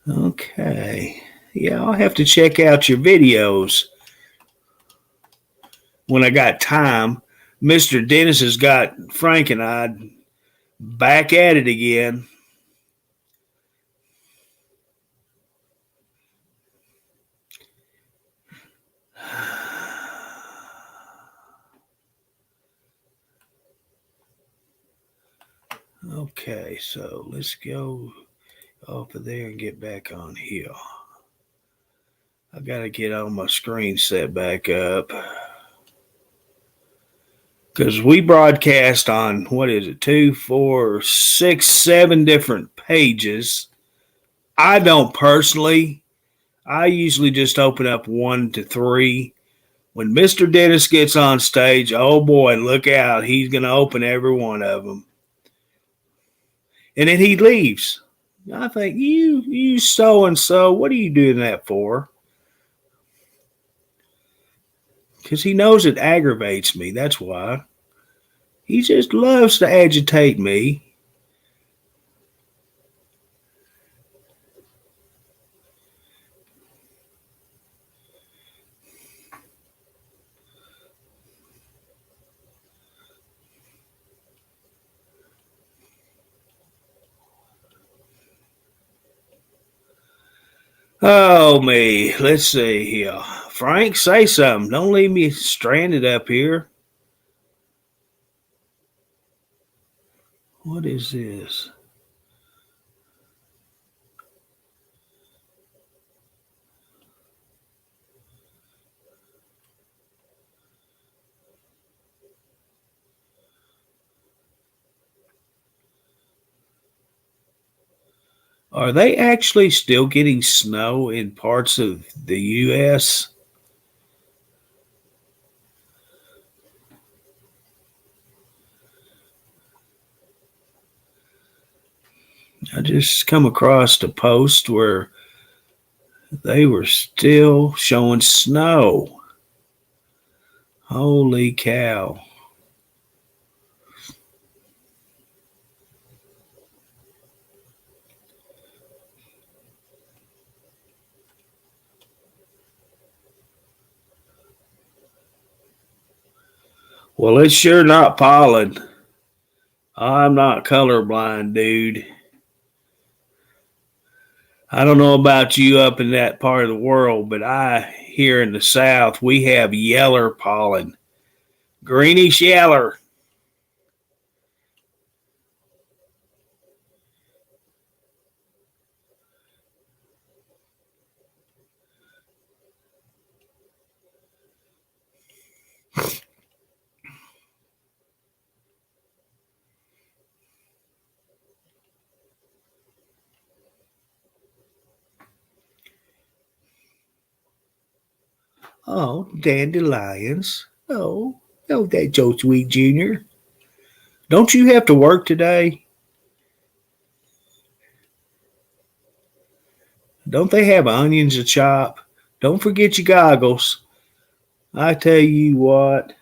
Okay. Yeah, I'll have to check out your videos when I got time. Mr. Dennis has got Frank and I back at it again. Okay, so let's go off of there and get back on here. I got to get on my screen set back up. Because we broadcast on, 2, 4, 6, 7 different pages. I don't personally. I usually just open up 1 to 3. When Mr. Dennis gets on stage, oh boy, look out. He's going to open every one of them. And then he leaves. I think, you so-and-so, what are you doing that for? Because he knows it aggravates me. That's why. He just loves to agitate me. Oh, me. Let's see here. Frank, say something. Don't leave me stranded up here. What is this? Are they actually still getting snow in parts of the U.S.? I just come across a post where they were still showing snow. Holy cow. Well, it's sure not pollen. I'm not colorblind, dude. I don't know about you up in that part of the world, but here in the South, we have yeller pollen. Greenish yeller. Oh, dandelions. Oh, that Joe Sweet Jr. Don't you have to work today? Don't they have onions to chop? Don't forget your goggles. I tell you what.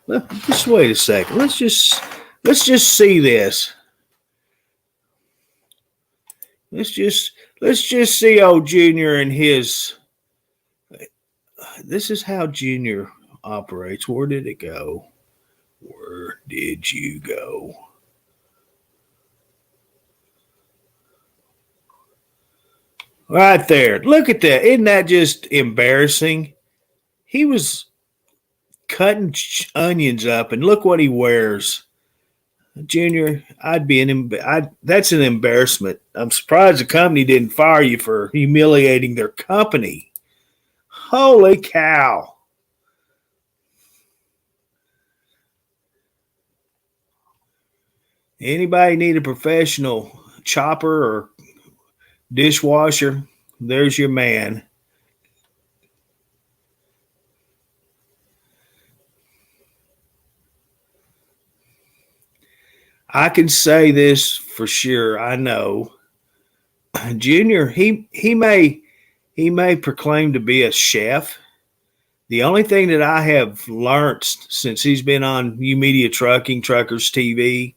Just wait a second. Let's just see this. Let's just see old Junior and his. This is how Junior operates. Where did it go? Where did you go? Right there. Look at that. Isn't that just embarrassing? He was cutting onions up, and look what he wears. Junior, that's an embarrassment. I'm surprised the company didn't fire you for humiliating their company. Holy cow. Anybody need a professional chopper or dishwasher? There's your man. I can say this for sure. I know Junior. He may proclaim to be a chef. The only thing that I have learned since he's been on U Media Trucking, Truckers TV,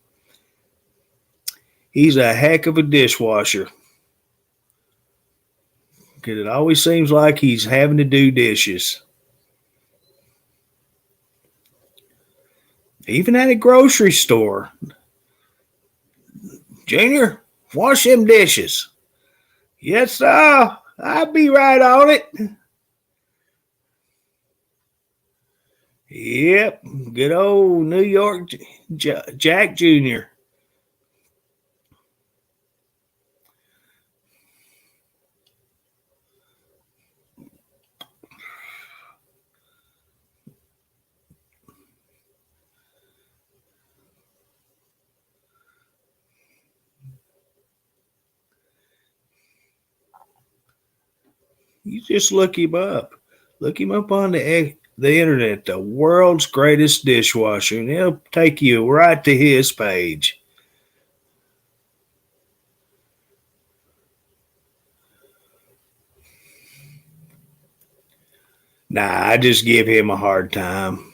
he's a heck of a dishwasher. Because it always seems like he's having to do dishes. Even at a grocery store. Junior, wash them dishes. Yes, sir. I'll be right on it. Yep, good old New York Jack Jr. You just look him up. Look him up on the internet, the world's greatest dishwasher, and it'll take you right to his page. Nah, I just give him a hard time.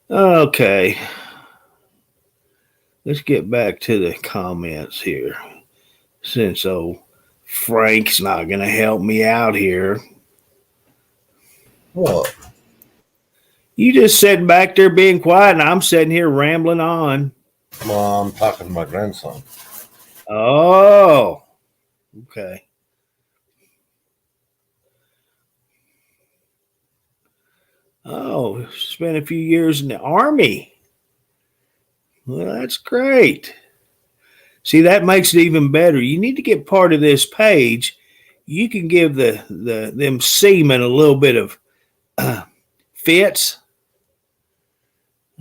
Okay. Let's get back to the comments here. Since old Frank's not going to help me out here. What? You just sitting back there being quiet, and I'm sitting here rambling on. Well, I'm talking to my grandson. Oh, okay. Oh, spent a few years in the Army. Well, that's great. See, that makes it even better. You need to get part of this page. You can give them seamen a little bit of fits.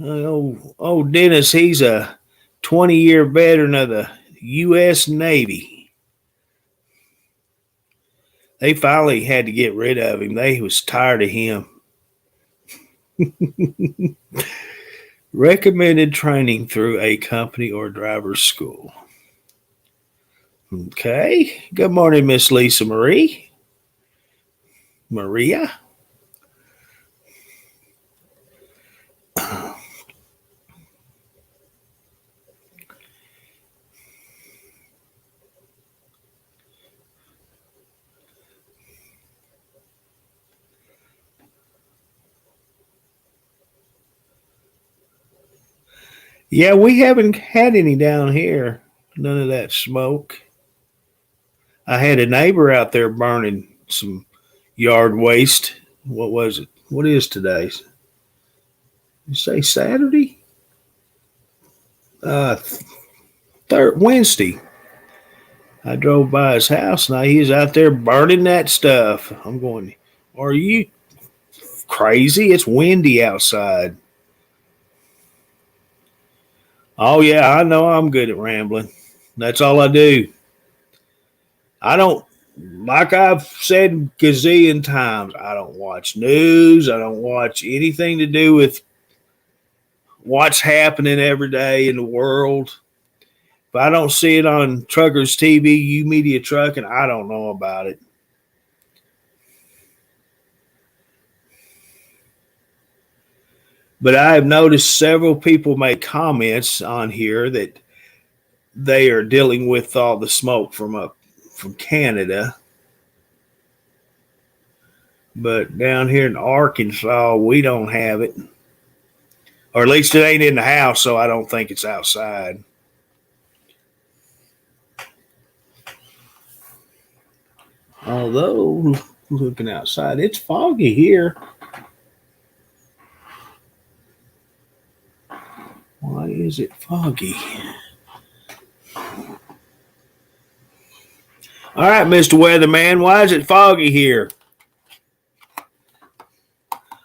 Oh, Dennis, he's a 20-year veteran of the U.S. Navy. They finally had to get rid of him. They was tired of him. Recommended training through a company or driver's school. Okay. Good morning, Miss Lisa Marie. Maria. Yeah, we haven't had any down here. None of that smoke. I had a neighbor out there burning some yard waste. What was it? What is today's? You say Saturday? Wednesday. I drove by his house and he's out there burning that stuff. I'm going, are you crazy? It's windy outside. Oh, yeah, I know I'm good at rambling. That's all I do. I don't, like I've said gazillion times, I don't watch news. I don't watch anything to do with what's happening every day in the world. If I don't see it on Truckers TV, U Media Trucking, I don't know about it. But I have noticed several people make comments on here that they are dealing with all the smoke from Canada. But down here in Arkansas, we don't have it. Or at least it ain't in the house, so I don't think it's outside. Although, looking outside, it's foggy here. Why is it foggy? All right, Mr. Weatherman, why is it foggy here?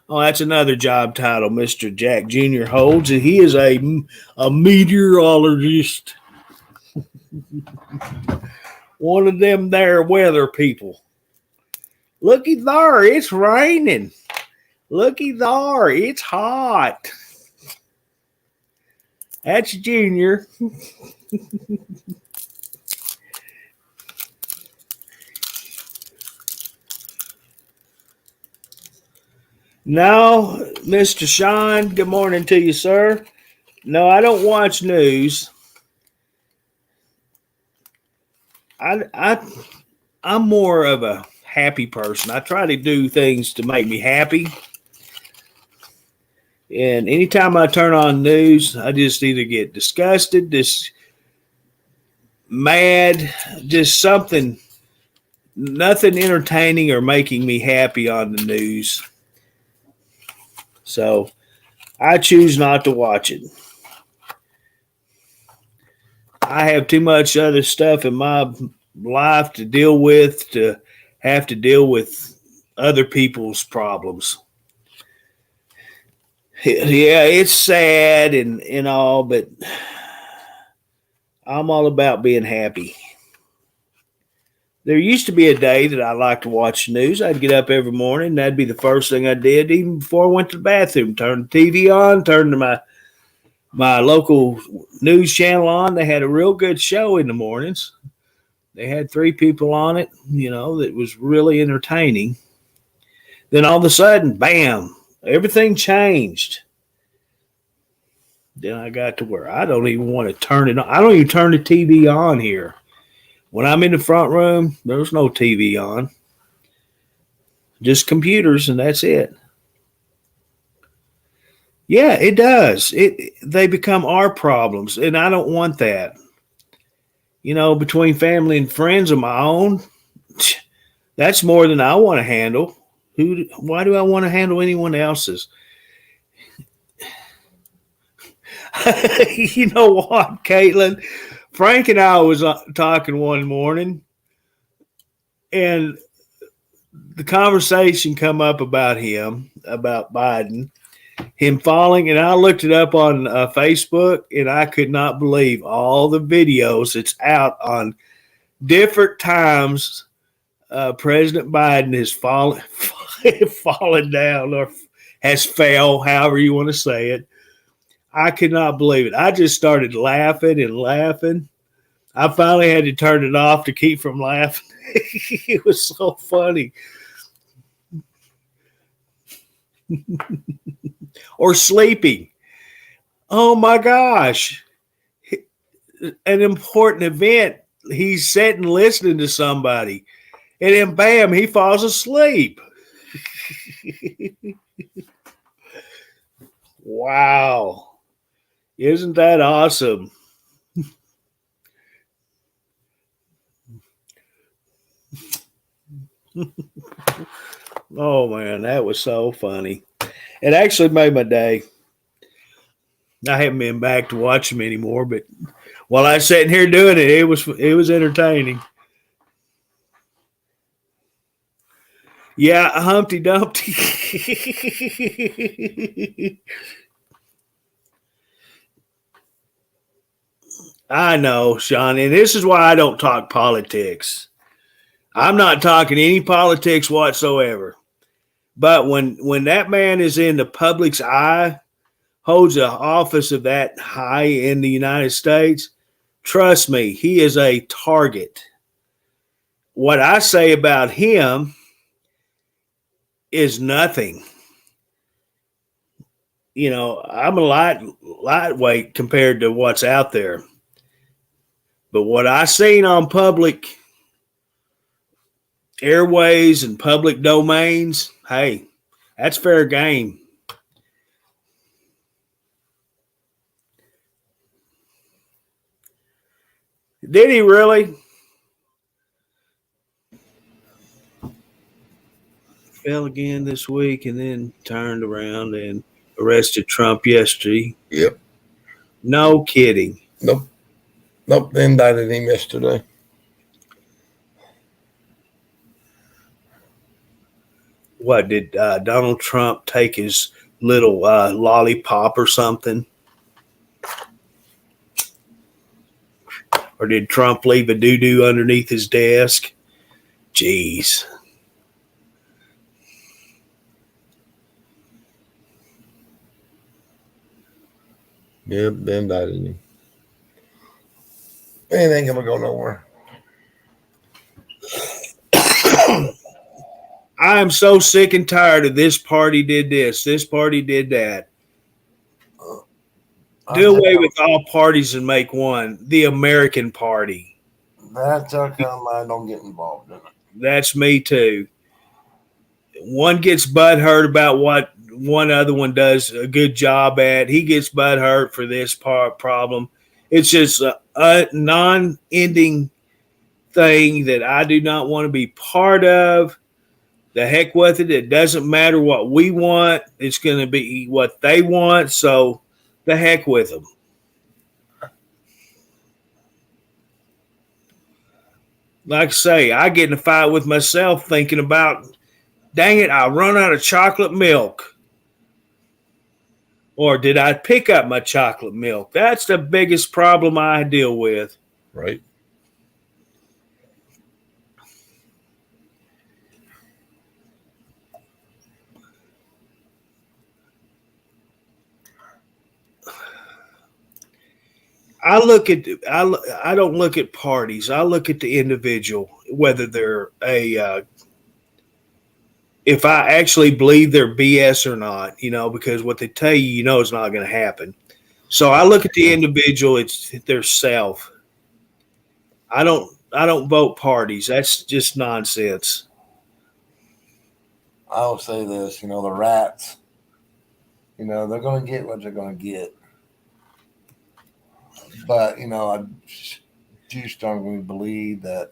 Oh, that's another job title Mr. Jack Jr. holds. He is a meteorologist. One of them there weather people. Looky there, it's raining. Looky there, it's hot. That's Junior. No, Mr. Sean, good morning to you, sir. No, I don't watch news. I'm more of a happy person. I try to do things to make me happy. And anytime I turn on news, I just either get disgusted, just mad, just something, nothing entertaining or making me happy on the news. So I choose not to watch it. I have too much other stuff in my life to deal with, to have to deal with other people's problems. Yeah, it's sad and all, but I'm all about being happy. There used to be a day that I liked to watch the news. I'd get up every morning. That'd be the first thing I did, even before I went to the bathroom. Turn the TV on, turn to my local news channel on. They had a real good show in the mornings. They had 3 people on it, that was really entertaining. Then all of a sudden, bam, everything changed. Then I got to where I don't even want to turn it on. I don't even turn the TV on here. When I'm in the front room, there's no TV on. Just computers, and that's it. Yeah, it does. They become our problems, and I don't want that. Between family and friends of my own, that's more than I want to handle. Why do I want to handle anyone else's? You know what, Caitlin? Frank and I was talking one morning, and the conversation come up about him, about Biden, him falling, and I looked it up on Facebook, and I could not believe all the videos that's out on different times President Biden has fallen down or has fell, however you want to say it. I could not believe it. I just started laughing and laughing. I finally had to turn it off to keep from laughing. It was so funny. Or sleeping. Oh my gosh. An important event. He's sitting listening to somebody. And then bam, he falls asleep. Wow. Isn't that awesome? Oh man, that was so funny. It actually made my day. I haven't been back to watch them anymore, but while I was sitting here doing it, it was entertaining. Yeah, Humpty Dumpty. I know, Sean, and this is why I don't talk politics. I'm not talking any politics whatsoever. But when that man is in the public's eye, holds an office of that high in the United States, trust me, he is a target. What I say about him is nothing. I'm a lightweight compared to what's out there. But what I seen on public airways and public domains, hey, that's fair game. Did he really? Fell again this week and then turned around and arrested Trump yesterday. Yep. No kidding. Nope. They indicted him yesterday. What, did Donald Trump take his little lollipop or something? Or did Trump leave a doo-doo underneath his desk? Jeez. Yep, they indicted him. It ain't gonna go nowhere. I am so sick and tired of this party did this party did that. Do away with all parties and make one, the American party. That's how come I don't get involved in it. That's me too. One gets butthurt about what one other one does a good job at. He gets butthurt for this problem. It's just a non-ending thing that I do not want to be part of. The heck with it. It doesn't matter what we want. It's going to be what they want. So the heck with them. Like I say, I get in a fight with myself thinking about, dang it, I'll run out of chocolate milk. Or did I pick up my chocolate milk? That's the biggest problem I deal with. Right. I don't look at parties. I look at the individual, whether they're if I actually believe they're BS or not, because what they tell you, is not going to happen. So I look at the individual, it's their self. I don't vote parties. That's just nonsense. I'll say this, the rats, they're going to get what they're going to get. But, I do strongly believe that,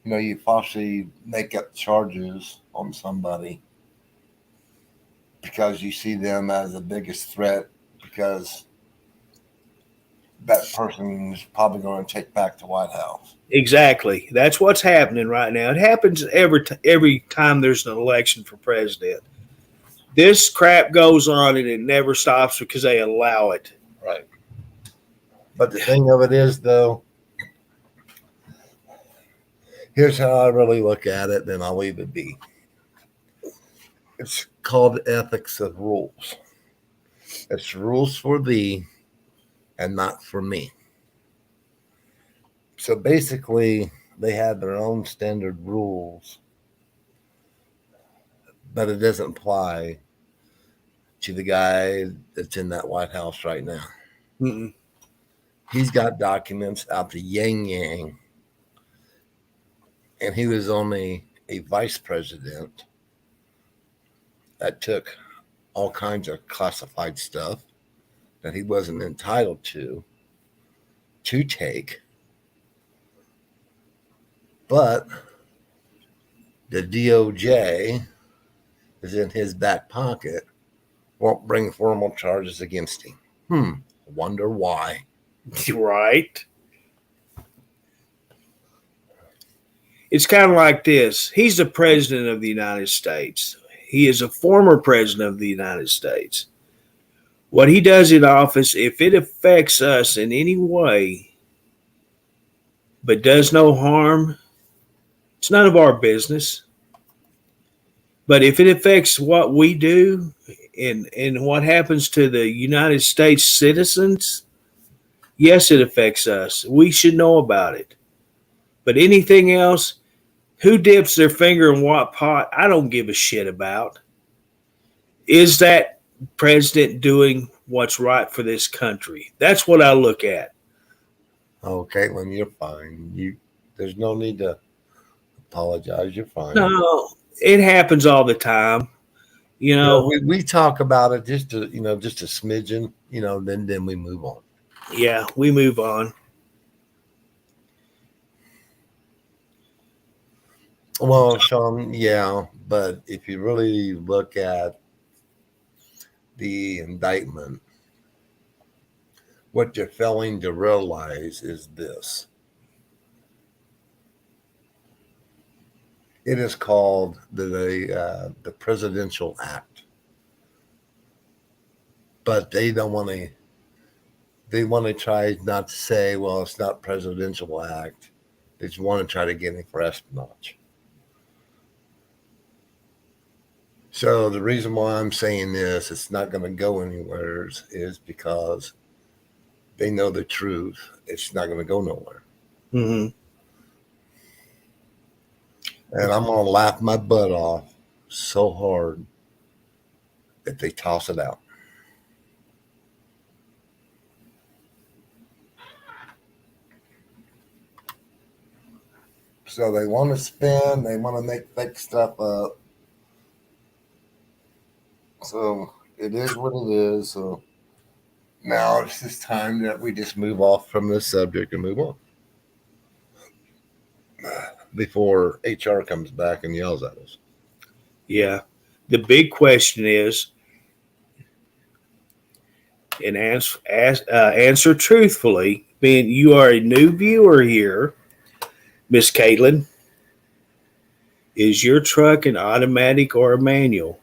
you possibly make up charges on somebody because you see them as the biggest threat because that person is probably going to take back the White House. Exactly. That's what's happening right now. It happens every time there's an election for president. This crap goes on and it never stops because they allow it. Right. But the thing of it is, though, here's how I really look at it, then I'll leave it be. It's called ethics of rules. It's rules for thee and not for me. So basically, they have their own standard rules, but it doesn't apply to the guy that's in that White House right now. Mm-mm. He's got documents out to yang, and he was only a vice president that took all kinds of classified stuff that he wasn't entitled to take. But the DOJ is in his back pocket, won't bring formal charges against him. Wonder why. Right. It's kind of like this. He's the president of the United States. He is a former president of the United States. What he does in office, if it affects us in any way, but does no harm, it's none of our business. But if it affects what we do and what happens to the United States citizens, yes, it affects us. We should know about it. But anything else, who dips their finger in what pot, I don't give a shit about. Is that president doing what's right for this country? That's what I look at. Oh, Caitlin, you're fine. There's no need to apologize. You're fine. No, it happens all the time. We talk about it just a smidgen, then we move on. Yeah, we move on. Well, Sean, yeah, but if you really look at the indictment, what you're failing to realize is this. It is called the Presidential Act, but they don't want to. They want to try not to say, well, it's not Presidential Act. They just want to try to get him for espionage. So the reason why I'm saying this, it's not going to go anywhere, is because they know the truth. It's not going to go nowhere. Mm-hmm. And I'm going to laugh my butt off so hard if they toss it out. So they want to spin. They want to make fake stuff up. So it is what it is. So now it's just time that we just move off from this subject and move on before HR comes back and yells at us. Yeah. The big question is, and answer truthfully, being you are a new viewer here, Miss Caitlin, is your truck an automatic or a manual?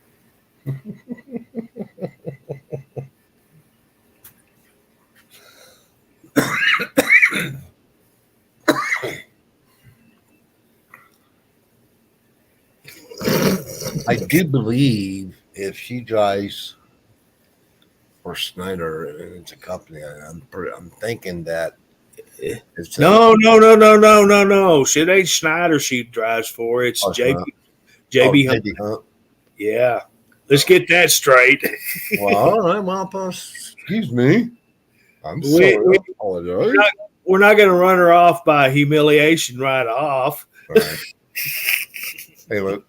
I do believe if she drives for Snyder and it's a company, I'm thinking that it's No. Shit ain't Schneider she drives for. It's it's JB. not. JB. Hunt. JB Hunt. Yeah. Let's get that straight. Well, all right. Well, excuse me. I'm We- sorry. we- I apologize. We're not going to run her off by humiliation right off. Right. Hey, look.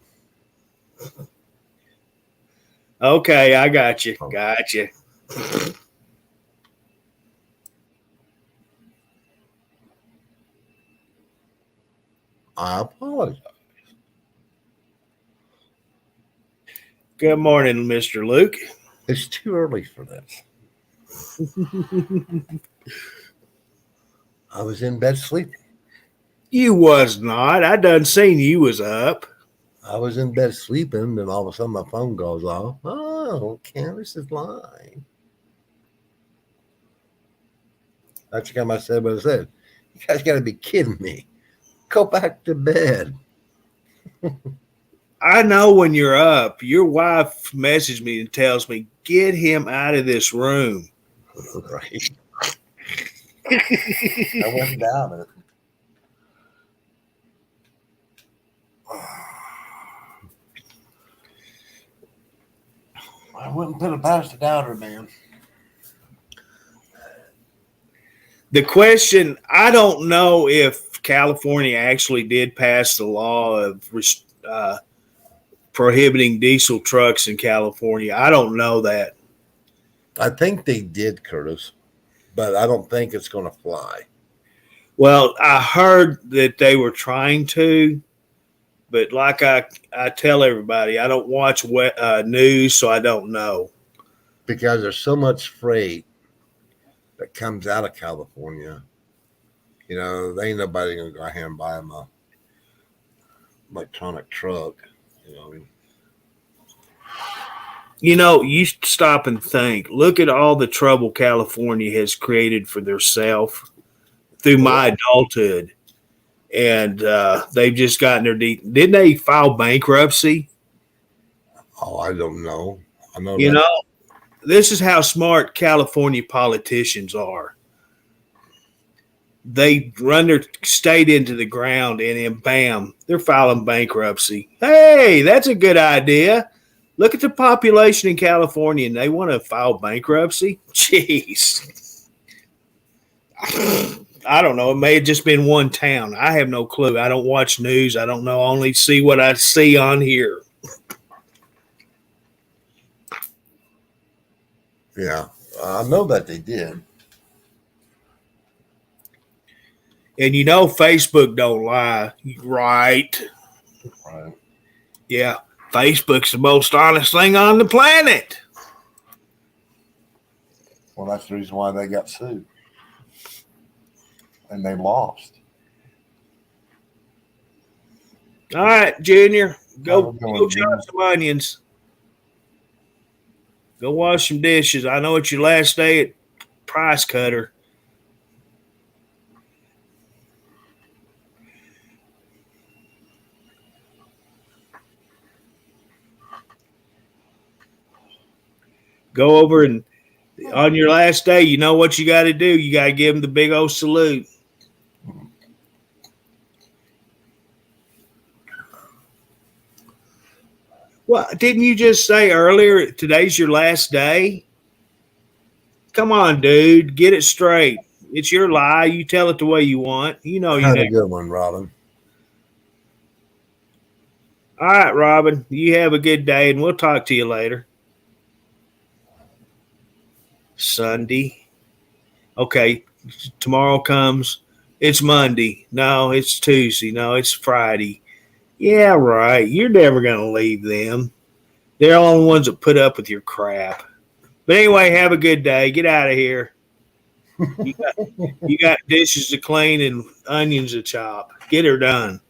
Okay, I got you. Got you. I apologize. Good morning, Mr. Luke. It's too early for this. I was in bed sleeping. You was not. I done seen you was up. I was in bed sleeping, and all of a sudden my phone goes off. Oh, Candace is lying. That's the time I said what I said. You guys got to be kidding me. Go back to bed. I know when you're up. Your wife messaged me and tells me, get him out of this room. Right. I went down it. I wouldn't put it past a doubter, man. The question, I don't know if California actually did pass the law of prohibiting diesel trucks in California. I don't know that. I think they did, Curtis, but I don't think it's going to fly. Well, I heard that they were trying to, but like I tell everybody, I don't watch news, so I don't know. Because there's so much freight that comes out of California. You know, there ain't nobody going to go ahead and buy them a electronic truck. You know what I mean? You know, you stop and think. Look at all the trouble California has created for themselves through my adulthood. And they've just gotten their didn't they file bankruptcy? Oh, I don't know. I know You that. know, this is how smart California politicians are. They run their state into the ground and then bam, they're filing bankruptcy. Hey, that's a good idea. Look at the population in California and they want to file bankruptcy. Jeez. I don't know. It may have just been one town. I have no clue. I don't watch news. I don't know. I only see what I see on here. Yeah, I know that they did. And you know Facebook don't lie. Right. Right. Yeah. Facebook's the most honest thing on the planet. Well, that's the reason why they got sued. And they lost. All right, Junior. Go How's it going, chop Junior? some onions. Go wash some dishes. I know it's your last day at Price Cutter. Go over and on your last day, you know what you got to do. You got to give them the big old salute. Well, didn't you just say earlier today's your last day? Come on, dude. Get it straight. It's your lie. You tell it the way you want. You know you Had a never. good one, Robin. All right, Robin. You have a good day, and we'll talk to you later. Sunday. Okay. Tomorrow comes. It's Monday. No, it's Tuesday. No, it's Friday. Yeah, right. You're never going to leave them. They're the only ones that put up with your crap. But anyway, have a good day. Get out of here. You got dishes to clean and onions to chop. Get her done.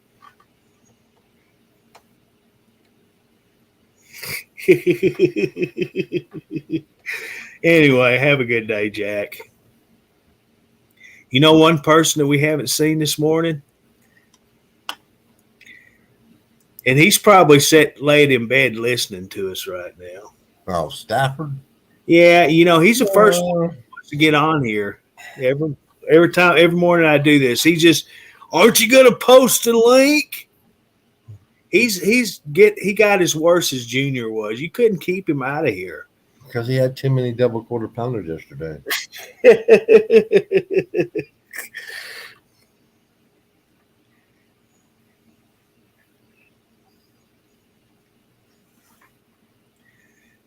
Anyway, have a good day, Jack. You know one person that we haven't seen this morning? And he's probably laid in bed listening to us right now. Oh, Stafford. Yeah, he's the first one to get on here. Every morning I do this, he just, aren't you gonna post a link? He got as worse as Junior was. You couldn't keep him out of here. Because he had too many double quarter pounders yesterday.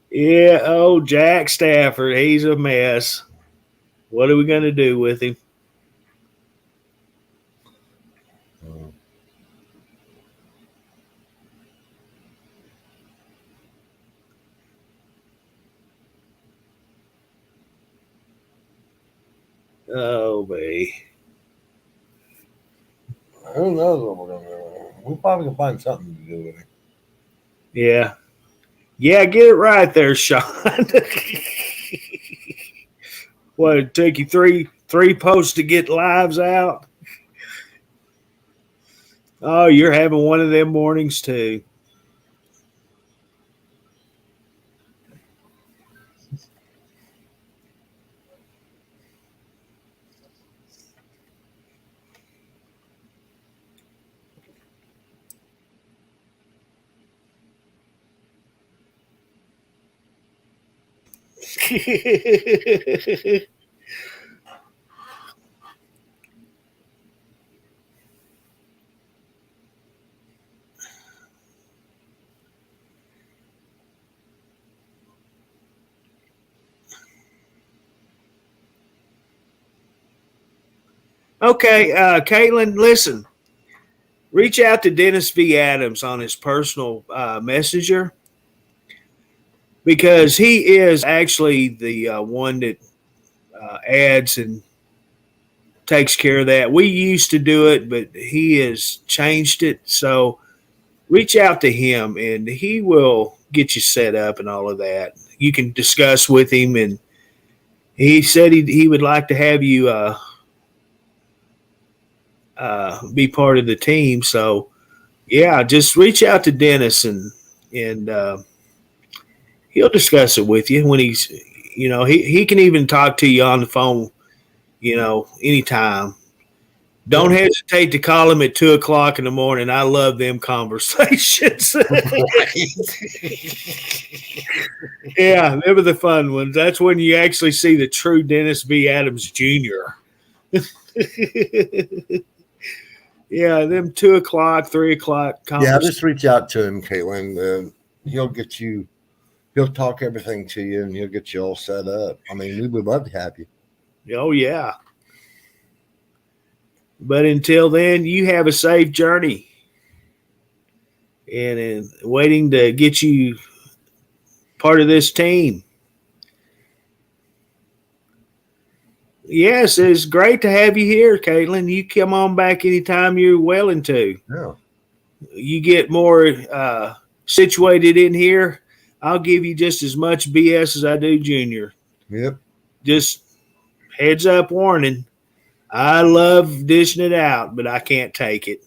Yeah, oh, Jack Stafford, he's a mess. What are we going to do with him? Oh, baby. Who knows what we're going to do? We'll probably can find something to do with it. Yeah. Yeah, get it right there, Sean. What, it took you three posts to get lives out? Oh, you're having one of them mornings too. Okay, Caitlin, listen. Reach out to Dennis V. Adams on his personal messenger, because he is actually the one that adds and takes care of that. We used to do it, but he has changed it. So reach out to him, and he will get you set up and all of that. You can discuss with him, and he said he would like to have you be part of the team. So, yeah, just reach out to Dennis, and he'll discuss it with you when he's, he can even talk to you on the phone, anytime. Don't hesitate to call him at 2:00 in the morning. I love them conversations. Yeah, they were the fun ones. That's when you actually see the true Dennis B. Adams Jr. Yeah, them 2:00, 3:00 conversations. Yeah, just reach out to him, Caitlin. He'll talk everything to you, and he'll get you all set up. I mean, we would love to have you. Oh, yeah. But until then, you have a safe journey, and waiting to get you part of this team. Yes, it's great to have you here, Caitlin. You come on back anytime you're willing to. Yeah. You get more situated in here, I'll give you just as much BS as I do Junior. Yep. Just heads up warning. I love dishing it out, but I can't take it.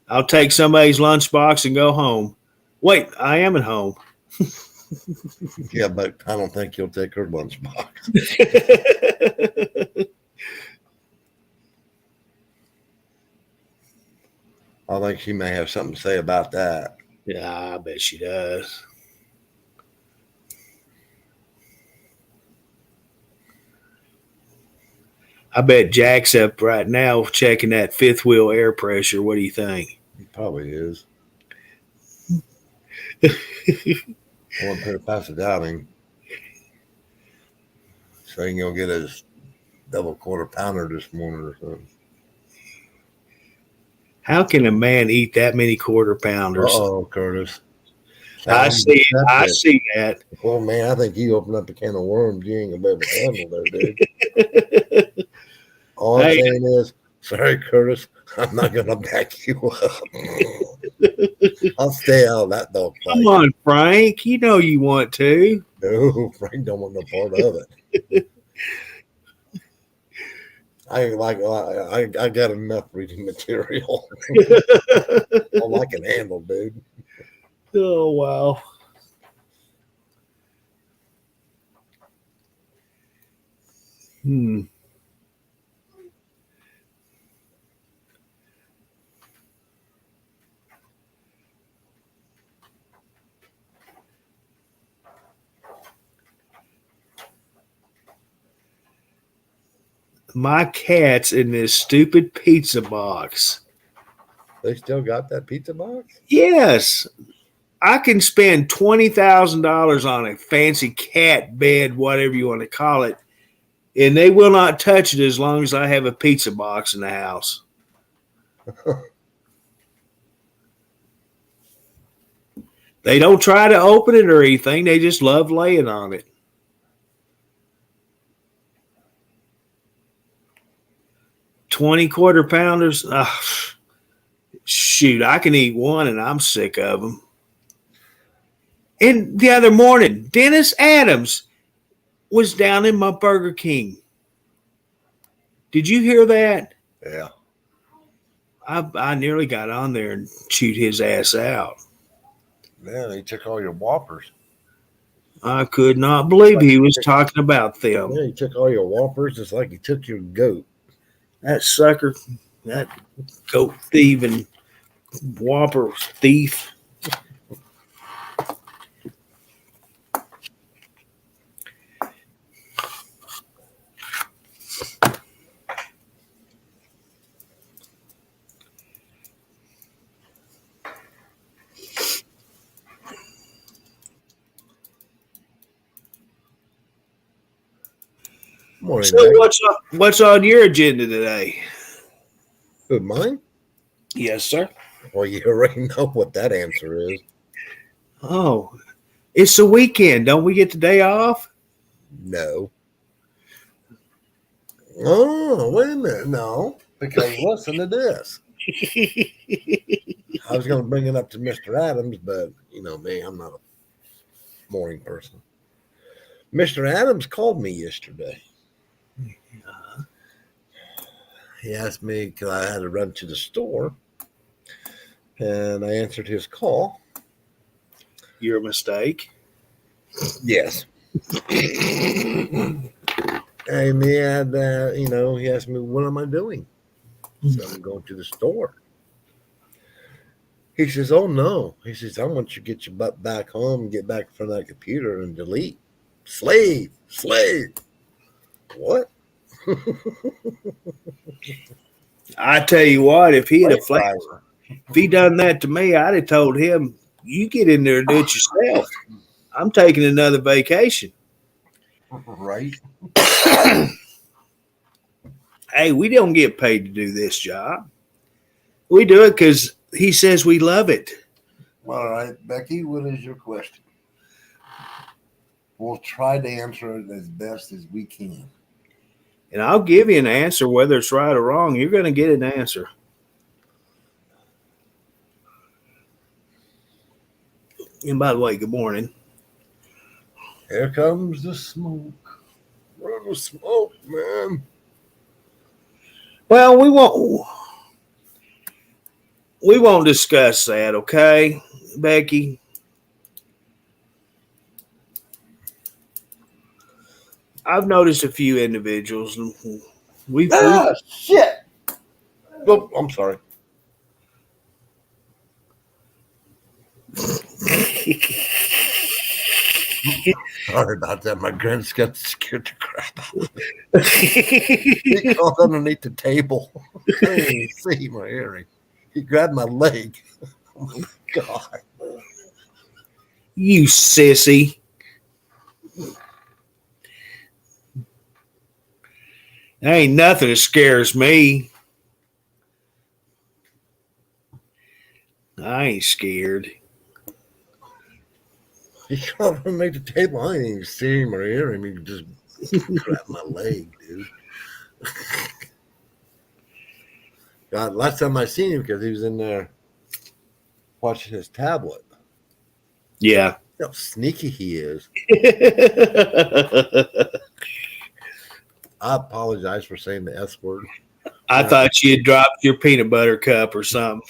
I'll take somebody's lunchbox and go home. Wait, I am at home. Yeah, but I don't think you'll take her lunchbox. I think she may have something to say about that. Yeah, I bet she does. I bet Jack's up right now checking that fifth wheel air pressure. What do you think? He probably is. I want to put it past a doubting. So he gonna get his double quarter pounder this morning or something. How can a man eat that many quarter pounders? Oh, Curtis. I see that. Well, man, I think you opened up a can of worms you ain't gonna be able to handle there, dude. All I'm saying is, sorry, Curtis, I'm not gonna back you up. I'll stay out of that dog fight. Come on, Frank. You know you want to. No, Frank don't want no part of it. I got enough reading material. All I can handle, dude. Oh wow. Hmm. My cat's in this stupid pizza box. They still got that pizza box? Yes, I can spend $20,000 on a fancy cat bed, whatever you want to call it, and they will not touch it as long as I have a pizza box in the house. They don't try to open it or anything. They just love laying on it. $20 quarter pounders. Shoot, I can eat one and I'm sick of them. And the other morning, Dennis Adams was down in my Burger King. Did you hear that? Yeah. I nearly got on there and chewed his ass out. Man, he took all your Whoppers. I could not believe he was talking about them. Yeah, he took all your Whoppers just like he took your goat. That sucker, that goat thieving Whopper thief. Morning, So Beck. what's on your agenda today? Who, mine? Yes, sir. Well, you already know what that answer is. Oh, it's the weekend. Don't we get the day off? No. Oh, wait a minute. No, because listen to this. I was going to bring it up to Mr. Adams, but you know me, I'm not a morning person. Mr. Adams called me yesterday. He asked me because I had to run to the store, and I answered his call. Your mistake. Yes. And he had, he asked me, what am I doing? So I'm going to the store. He says, oh, no. He says, I want you to get your butt back home, get back in front of that computer and delete. Slave. What? I tell you what, if he had a Slave if he done that to me, I'd have told him, you get in there and do it yourself. I'm taking another vacation. Right. Hey, we don't get paid to do this job. We do it because he says we love it. All right, Becky, what is your question? We'll try to answer it as best as we can. And I'll give you an answer, whether it's right or wrong. You're going to get an answer. And by the way, good morning. Here comes the smoke. Run the smoke, man. Well, we won't discuss that, okay, Becky? I've noticed a few individuals. We've Shit. Oh, I'm sorry. Sorry about that. My granddad got scared to crap out of me. He crawled underneath the table. I didn't even see my earring. He grabbed my leg. Oh my God. You sissy. There ain't nothing that scares me. I ain't scared. He crawled underneath the table. I didn't even see him or hear him. He just grabbed my leg, dude. God, last time I seen him because he was in there watching his tablet. Yeah. How sneaky he is. I apologize for saying the S word. I thought you had dropped your peanut butter cup or something.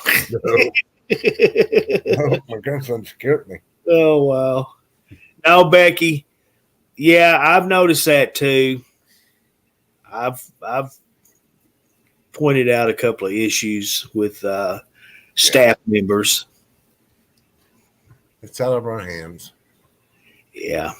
No, my grandson scared me. Oh, wow. No, Becky. Yeah, I've noticed that too. I've pointed out a couple of issues with staff members. It's out of our hands. Yeah.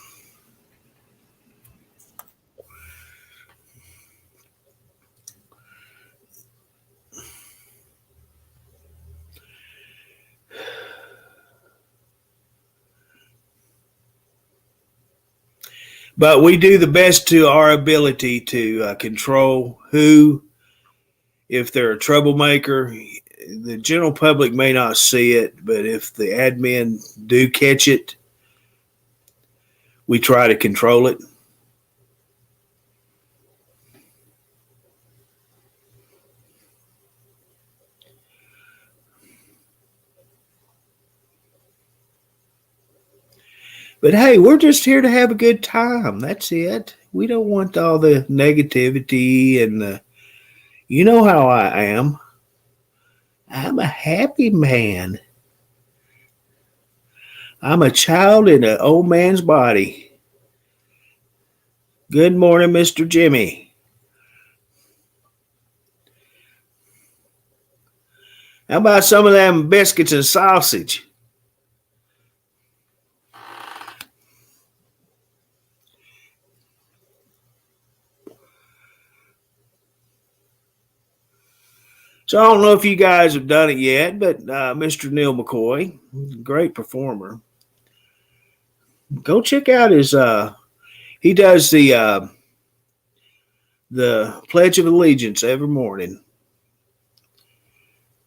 But we do the best to our ability to control who, if they're a troublemaker. The general public may not see it, but if the admin do catch it, we try to control it. But hey, we're just here to have a good time. That's it. We don't want all the negativity and the, you know how I am. I'm a happy man. I'm a child in an old man's body. Good morning, Mr. Jimmy. How about some of them biscuits and sausage? So I don't know if you guys have done it yet, but Mr. Neil McCoy, great performer. Go check out his. He does the Pledge of Allegiance every morning.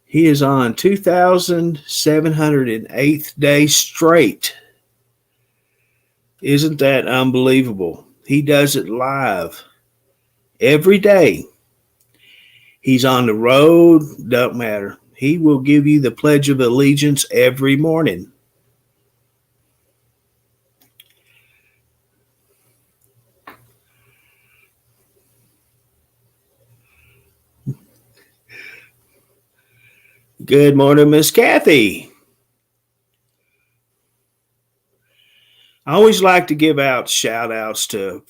He is on 2,708th day straight. Isn't that unbelievable? He does it live every day. He's on the road, don't matter. He will give you the Pledge of Allegiance every morning. Good morning, Miss Kathy. I always like to give out shout outs to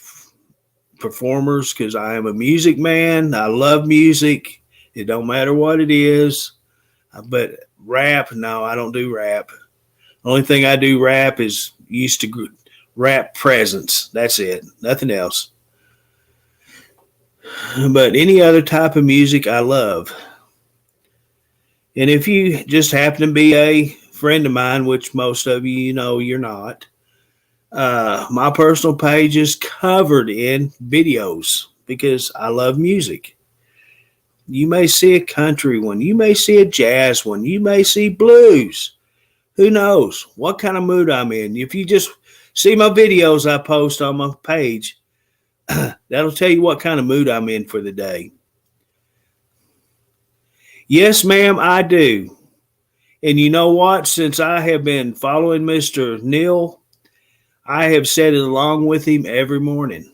performers because I am a music man. I love music. It don't matter what it is. But rap, no, I don't do rap. Only thing I do rap is used to rap presents. That's it. Nothing else. But any other type of music I love. And if you just happen to be a friend of mine, which most of you know you're not, my personal page is covered in videos because I love music. You may see a country one. You may see a jazz one. You may see blues. Who knows what kind of mood I'm in? If you just see my videos I post on my page, that'll tell you what kind of mood I'm in for the day. Yes, ma'am, I do. And you know what? Since I have been following Mr. Neil, I have said it along with him every morning.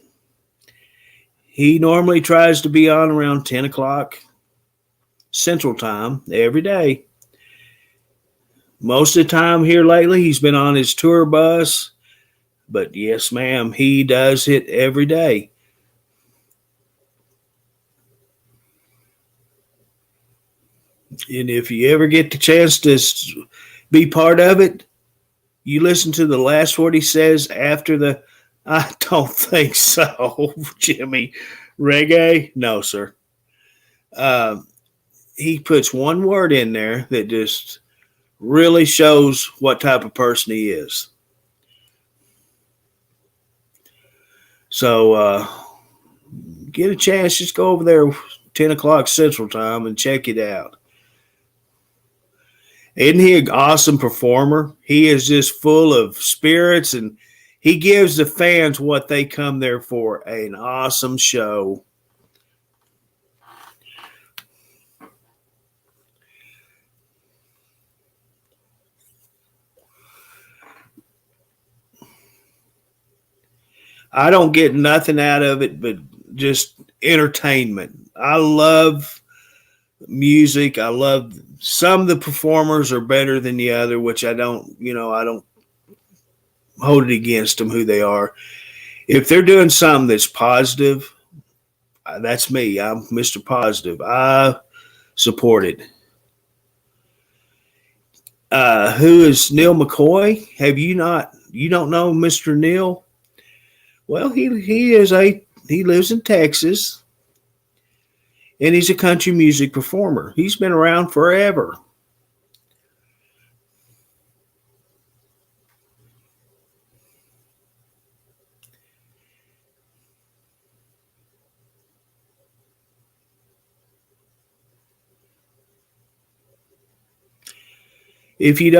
He normally tries to be on around 10 o'clock Central Time every day. Most of the time here lately, he's been on his tour bus. But yes, ma'am, he does it every day. And if you ever get the chance to be part of it, you listen to the last what he says after the, I don't think so, Jimmy. Reggae? No, sir. He puts one word in there that just really shows what type of person he is. So get a chance, just go over there 10 o'clock Central Time and check it out. Isn't he an awesome performer? He is just full of spirits, and he gives the fans what they come there for, an awesome show. I don't get nothing out of it but just entertainment. I love music. I love some of the performers are better than the other, which I don't hold it against them who they are. If they're doing something that's positive, that's me. I'm Mr. Positive. I support it. Who is Neil McCoy? You don't know Mr. Neil? Well, he lives in Texas, and he's a country music performer. He's been around forever. If you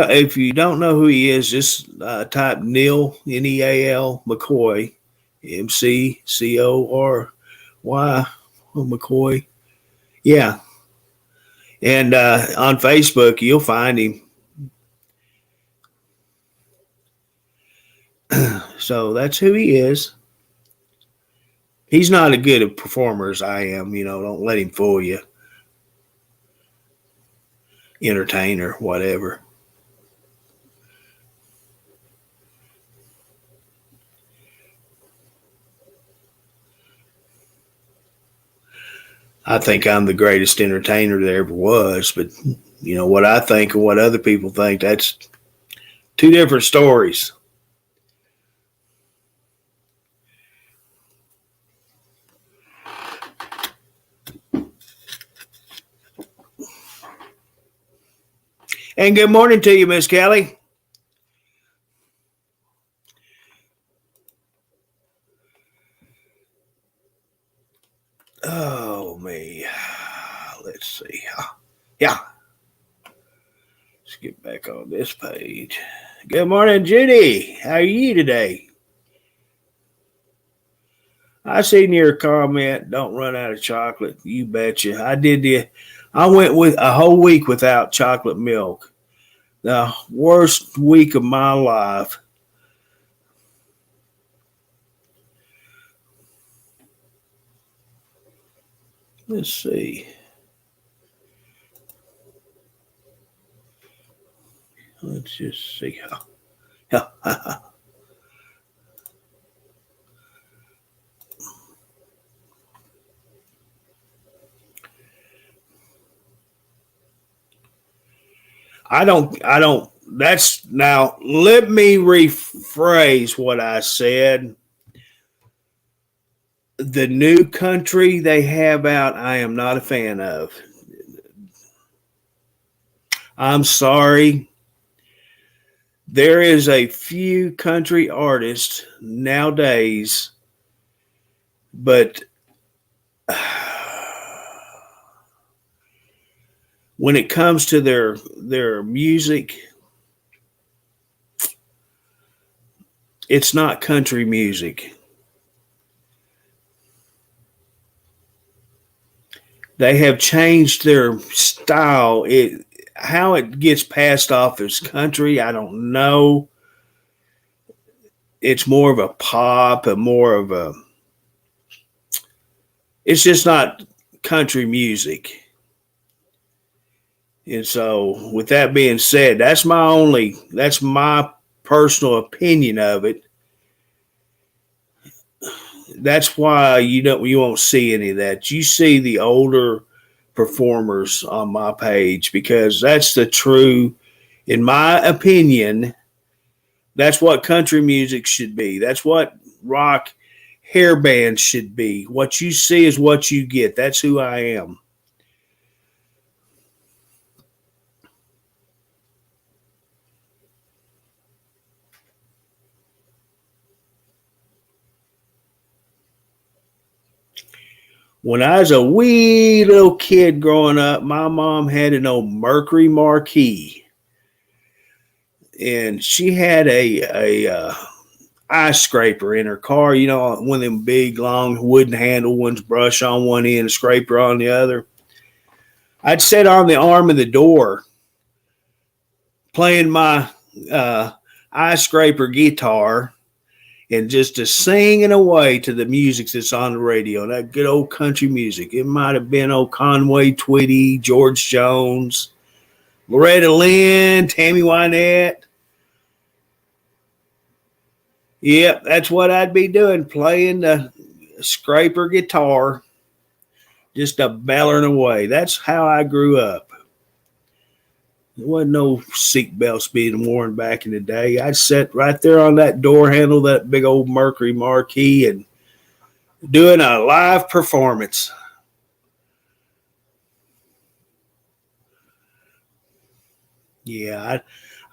don't know who he is, just type Neil Neal McCoy, McCory, McCoy. Yeah, and on Facebook you'll find him. So that's who he is. He's not as good a performer as I am. Don't let him fool you. Entertainer, whatever. I think I'm the greatest entertainer there ever was, but what I think and what other people think, that's two different stories. And good morning to you, Miss Kelly. Oh, me. Let's see. Yeah. Let's get back on this page. Good morning, Judy. How are you today? I seen your comment, don't run out of chocolate. You betcha. I went with a whole week without chocolate milk. The worst week of my life. Let's see. Let's just see. I don't, that's now, let me rephrase what I said. The new country they have out, I am not a fan of. I'm sorry. There is a few country artists nowadays, but when it comes to their music, it's not country music. They have changed their style. How it gets passed off as country, I don't know. It's more of a pop, it's just not country music. And so, with that being said, that's my personal opinion of it. That's why you won't see any of that. You see the older performers on my page, because that's the true, in my opinion, that's what country music should be. That's what rock hair bands should be. What you see is what you get. That's who I am. When I was a wee little kid growing up, my mom had an old Mercury Marquis, and she had a ice scraper in her car. One of them big, long wooden handle ones, brush on one end, a scraper on the other. I'd sit on the arm of the door playing my ice scraper guitar, and just to singing away to the music that's on the radio, that good old country music. It might have been old Conway Twitty, George Jones, Loretta Lynn, Tammy Wynette. Yep, that's what I'd be doing, playing the scraper guitar, just a bellering away. That's how I grew up. There wasn't no seatbelts being worn back in the day. I'd sit right there on that door handle, that big old Mercury marquee, and doing a live performance. Yeah,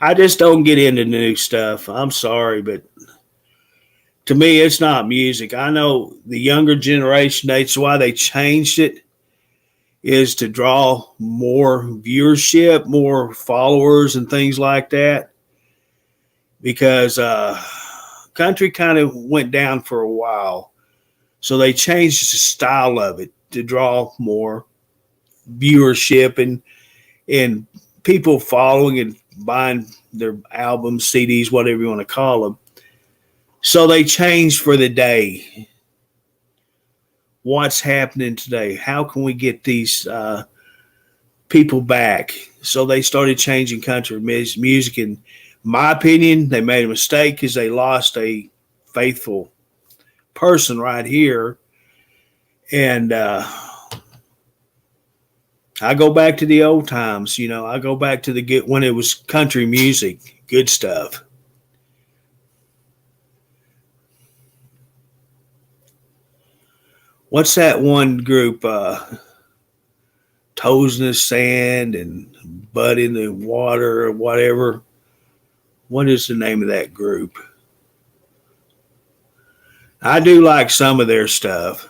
I just don't get into new stuff. I'm sorry, but to me, it's not music. I know the younger generation, that's why they changed it, is to draw more viewership, more followers, and things like that. Because country kind of went down for a while. So they changed the style of it to draw more viewership and people following and buying their albums, CDs, whatever you want to call them. So they changed for the day. What's happening today? How can we get these people back? So they started changing country music. In my opinion, they made a mistake because they lost a faithful person right here. And I go back to the old times. You know, I go back to when it was country music, good stuff. What's that one group, Toes in the Sand and Butt in the Water or whatever? What is the name of that group? I do like some of their stuff.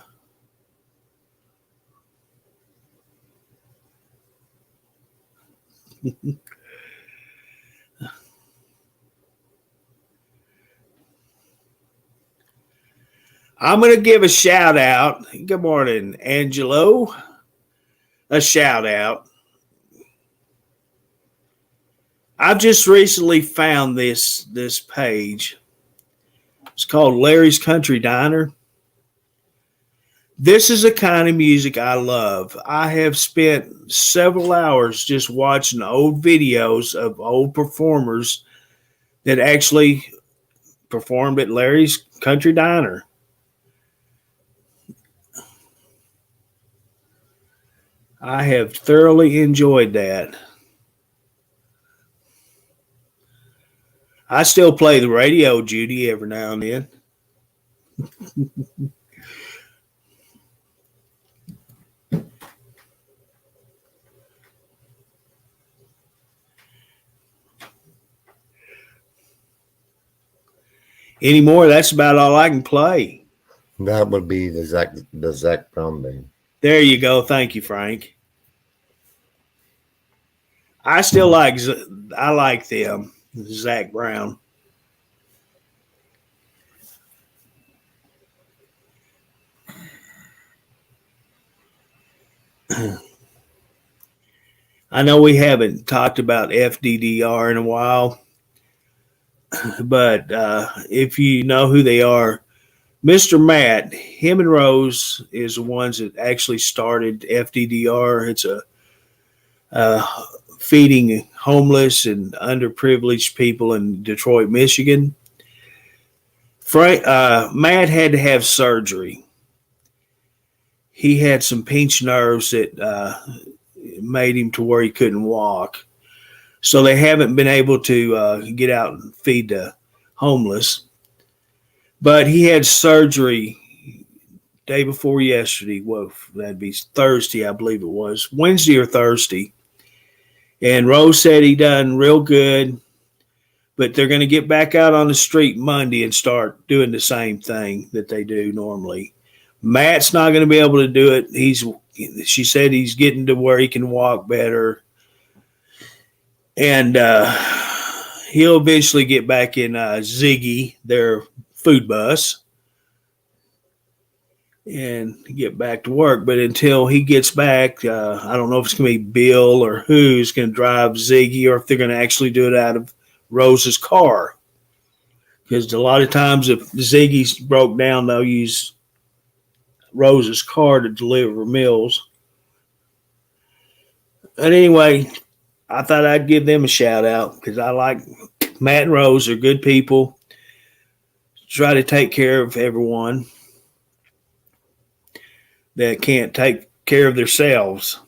I'm going to give a shout out. Good morning, Angelo. A shout out. I've just recently found this page. It's called Larry's Country Diner. This is the kind of music I love. I have spent several hours just watching old videos of old performers that actually performed at Larry's Country Diner. I have thoroughly enjoyed that. I still play the radio, Judy, every now and then. Anymore, that's about all I can play. That would be the Zach Brown Band. There you go. Thank you, Frank. I still like them, Zach Brown. I know we haven't talked about FDDR in a while, but if you know who they are, Mr. Matt, him and Rose is the ones that actually started FDDR. It's a feeding homeless and underprivileged people in Detroit, Michigan. Matt had to have surgery. He had some pinched nerves that made him to where he couldn't walk. So they haven't been able to get out and feed the homeless. But he had surgery day before yesterday. Well, that'd be Thursday, I believe it was. Wednesday or Thursday. And Rose said he done real good. But they're going to get back out on the street Monday and start doing the same thing that they do normally. Matt's not going to be able to do it. She said he's getting to where he can walk better. And he'll eventually get back in Ziggy, their food bus, and get back to work. But until he gets back, I don't know if it's going to be Bill or who's going to drive Ziggy or if they're going to actually do it out of Rose's car. because a lot of times if Ziggy's broke down, they'll use Rose's car to deliver meals. But anyway, I thought I'd give them a shout out because I like Matt and Rose are good people. Try to take care of everyone that can't take care of themselves.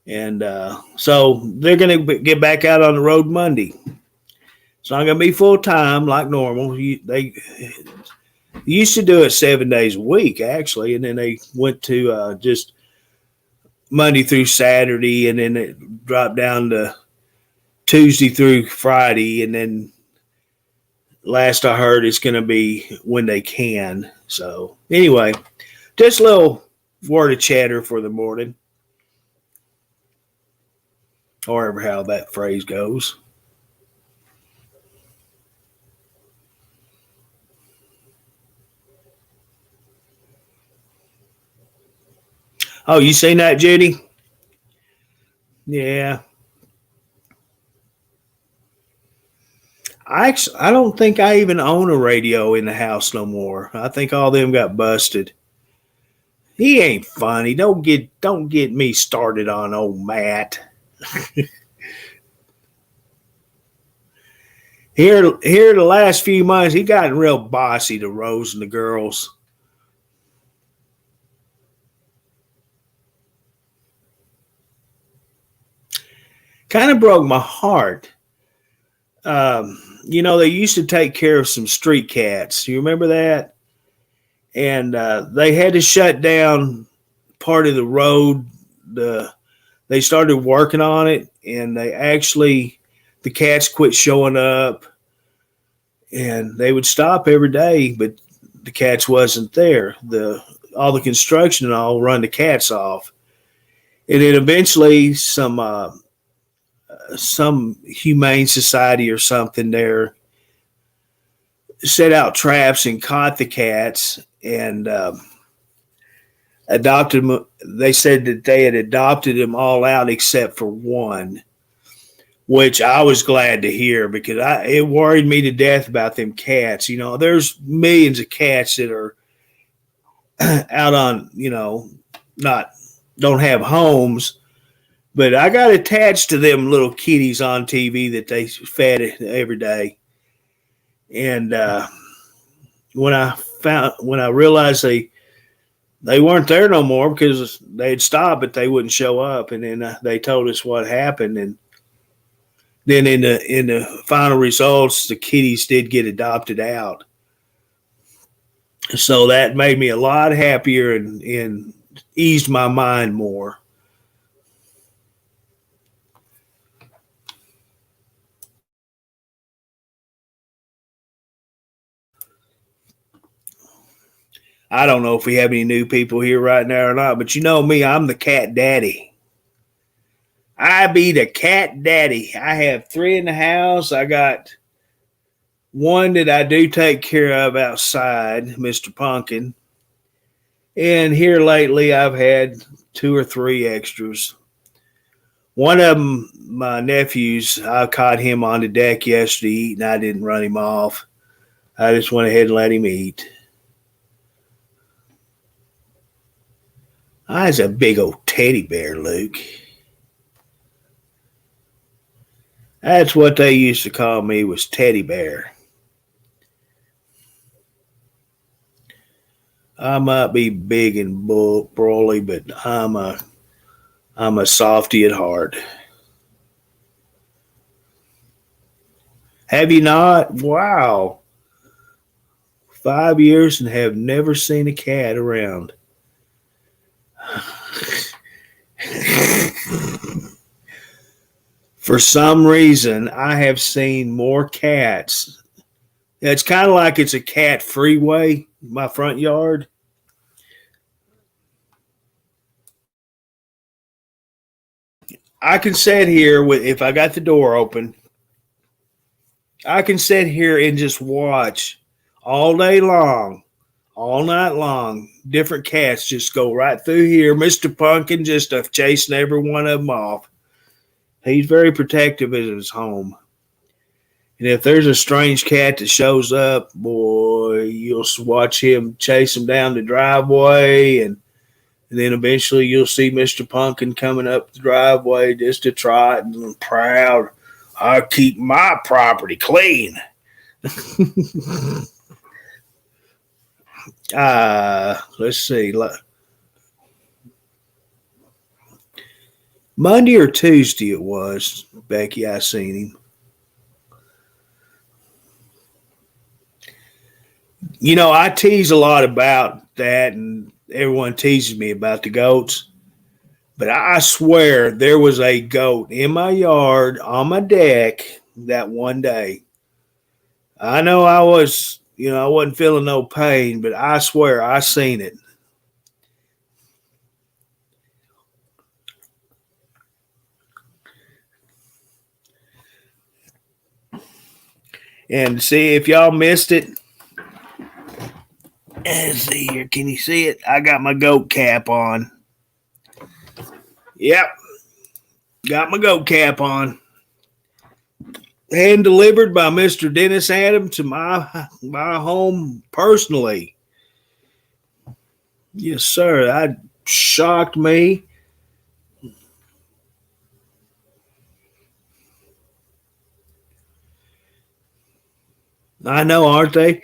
And so they're going to get back out on the road Monday. It's not going to be full time like normal. They used to do it 7 days a week, actually, and then they went to just Monday through Saturday, and then it dropped down to Tuesday through Friday, and then last I heard it's going to be when they can. So anyway, just a little word of chatter for the morning, or how that phrase goes. Oh, you seen that, Judy? Yeah. I don't think I even own a radio in the house no more. I think all them got busted. He ain't funny. Don't get me started on old Matt. Here the last few months, he gotten real bossy to Rose and the girls. Kind of broke my heart. They used to take care of some street cats. You remember that? And they had to shut down part of the road. They started working on it, and the cats quit showing up. And they would stop every day, but the cats wasn't there. All the construction and all run the cats off. And then eventually some humane society or something there set out traps and caught the cats and adopted them. They said that they had adopted them all out except for one, which I was glad to hear because it worried me to death about them cats. There's millions of cats that are out on, don't have homes. But I got attached to them little kitties on TV that they fed every day. And when I realized they weren't there no more because they'd stop, but they wouldn't show up. And then they told us what happened. And then in the final results, the kitties did get adopted out. So that made me a lot happier and eased my mind more. I don't know if we have any new people here right now or not, but you know me, I'm the cat daddy. I be the cat daddy. I have 3 in the house. I got one that I do take care of outside, Mr. Pumpkin. And here lately, I've had 2 or 3 extras. One of them, my nephews, I caught him on the deck yesterday eating. I didn't run him off. I just went ahead and let him eat. I was a big old teddy bear, Luke. That's what they used to call me, was teddy bear. I might be big and burly, but I'm a softy at heart. Have you not? Wow. 5 years and have never seen a cat around. For some reason, I have seen more cats. It's kind of like it's a cat freeway, my front yard. I can sit here if I got the door open, I can sit here and just watch all day long, all night long. Different cats just go right through here. Mr. Pumpkin just chasing every one of them off. He's very protective of his home. And if there's a strange cat that shows up, boy, you'll watch him chase him down the driveway, and then eventually you'll see Mr. Pumpkin coming up the driveway just to trot and proud. I keep my property clean. Let's see. Monday or Tuesday it was, Becky, I seen him. You know, I tease a lot about that, and everyone teases me about the goats. But I swear there was a goat in my yard on my deck that one day. I know I wasn't feeling no pain, but I swear I seen it. And see, if y'all missed it, let's see here. Can you see it? I got my goat cap on. Yep. Got my goat cap on. Hand delivered by Mr. Dennis Adam to my home personally. Yes, sir. That shocked me. I know, aren't they?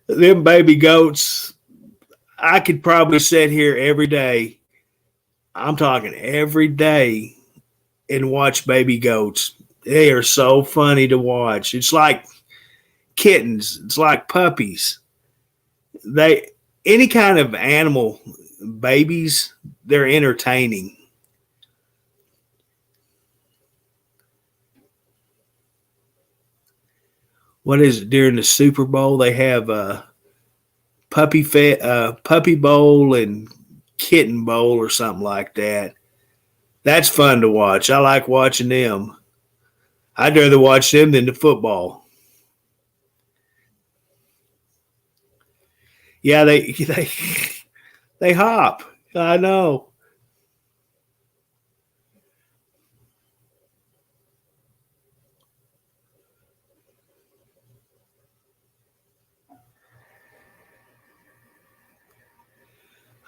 Them baby goats, I could probably sit here every day. I'm talking every day and watch baby goats. They are so funny to watch. It's like kittens. It's like puppies. Any kind of animal, babies, they're entertaining. What is it during the Super Bowl? They have a puppy bowl and kitten bowl or something like that. That's fun to watch. I like watching them. I'd rather watch them than the football. Yeah, they hop. I know.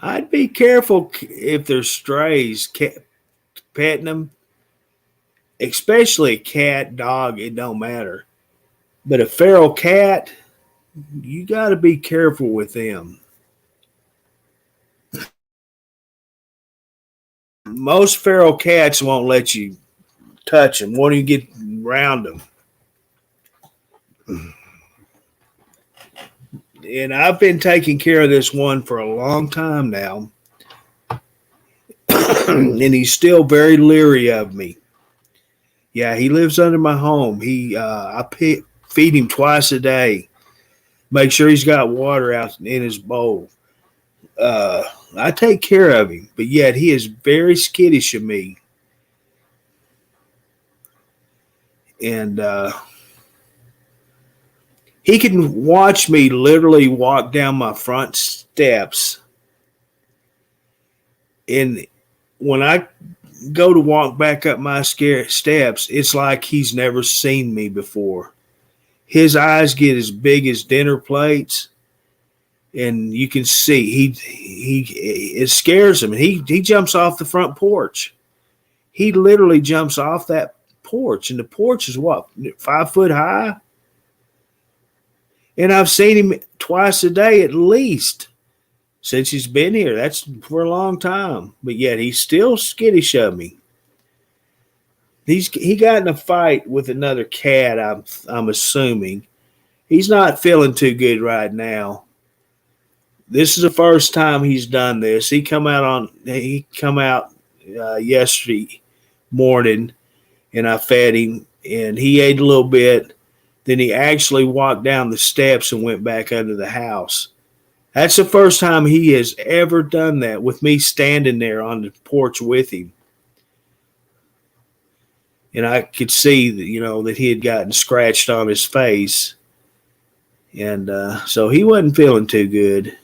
I'd be careful if there's strays, petting them, especially a cat, dog. It don't matter. But a feral cat, you got to be careful with them. Most feral cats won't let you touch them. Won't you get around them? And I've been taking care of this one for a long time now. And he's still very leery of me. Yeah, he lives under my home. I feed him twice a day. Make sure he's got water out in his bowl. I take care of him, but yet he is very skittish of me. And he can watch me literally walk down my front steps. And when I go to walk back up my steps, it's like he's never seen me before. His eyes get as big as dinner plates, and you can see it scares him. He jumps off the front porch. He literally jumps off that porch, and the porch is what, 5 foot high? And I've seen him twice a day at least since he's been here. That's for a long time. But yet he's still skittish of me. He got in a fight with another cat, I'm assuming. He's not feeling too good right now. This is the first time he's done this. He come out yesterday morning, and I fed him, and he ate a little bit. Then he actually walked down the steps and went back under the house. That's the first time he has ever done that with me standing there on the porch with him. And I could see that, that he had gotten scratched on his face. And so he wasn't feeling too good.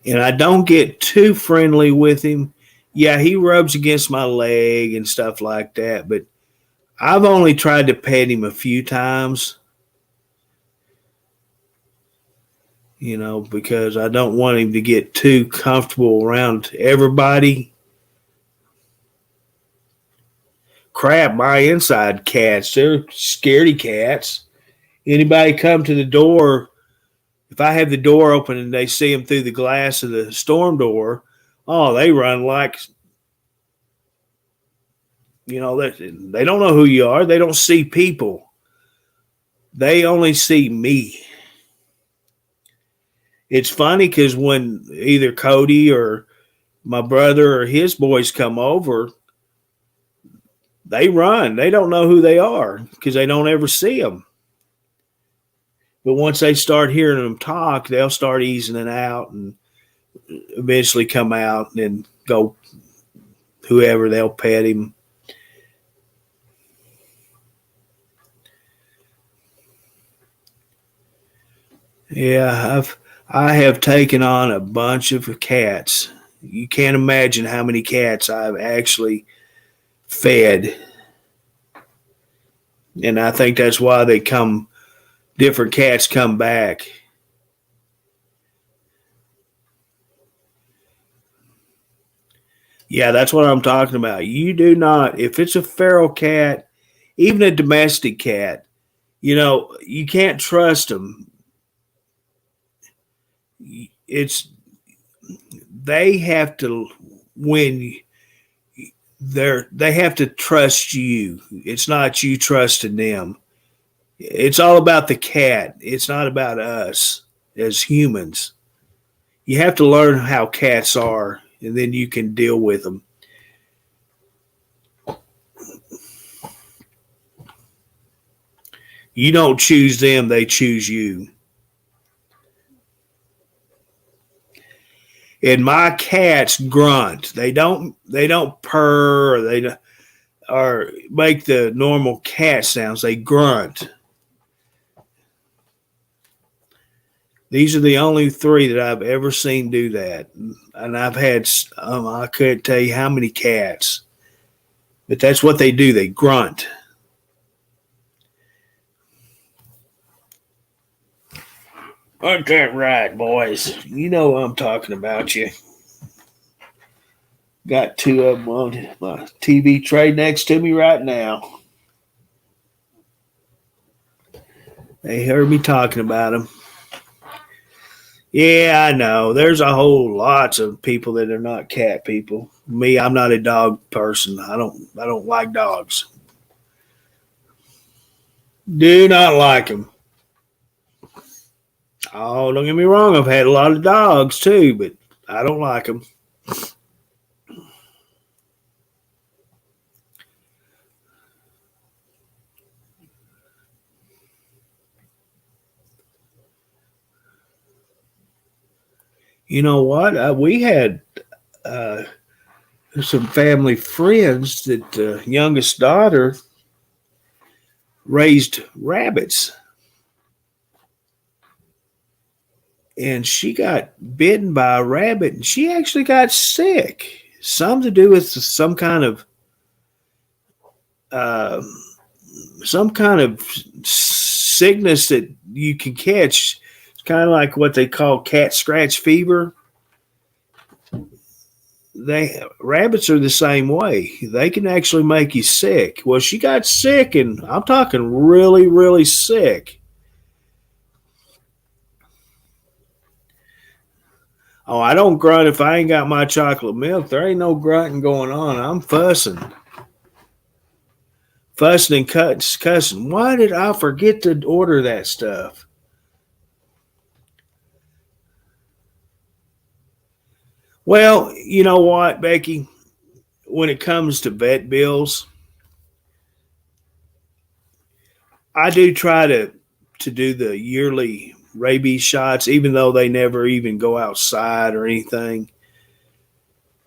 and I don't get too friendly with him. Yeah, he rubs against my leg and stuff like that, but I've only tried to pet him a few times, because I don't want him to get too comfortable around everybody. Crap, my inside cats, they're scaredy cats. Anybody come to the door, if I have the door open and they see them through the glass of the storm door, oh, they run like, they don't know who you are. They don't see people. They only see me. It's funny because when either Cody or my brother or his boys come over, they run. They don't know who they are because they don't ever see them. But once they start hearing them talk, they'll start easing it out and eventually come out and then go whoever, they'll pet him. Yeah, I have taken on a bunch of cats. You can't imagine how many cats I've actually fed. And I think that's why different cats come back. Yeah, that's what I'm talking about. You do not, if it's a feral cat, even a domestic cat, you can't trust them. They have to they have to trust you. It's not you trusting them. It's all about the cat. It's not about us as humans. You have to learn how cats are, and then you can deal with them. You don't choose them, they choose you. And my cats grunt. They don't purr, or make the normal cat sounds. They grunt. These are the only 3 that I've ever seen do that. And I've had, I couldn't tell you how many cats. But that's what they do. They grunt. Aren't that right, boys? You know what I'm talking about, you. Got 2 of them on my TV tray next to me right now. They heard me talking about them. Yeah, I know. There's a whole lots of people that are not cat people. Me, I'm not a dog person. I don't like dogs. Do not like them. Oh, don't get me wrong. I've had a lot of dogs too, but I don't like them. You know what? We had some family friends that the youngest daughter raised rabbits. And she got bitten by a rabbit, and she actually got sick. Something to do with some kind of sickness that you can catch. It's kind of like what they call cat scratch fever. Rabbits are the same way. They can actually make you sick. Well, she got sick, and I'm talking really, really sick. Oh, I don't grunt if I ain't got my chocolate milk. There ain't no grunting going on. I'm fussing. Fussing and cussing. Why did I forget to order that stuff? Well, you know what, Becky? When it comes to vet bills, I do try to do the yearly rabies shots, even though they never even go outside or anything.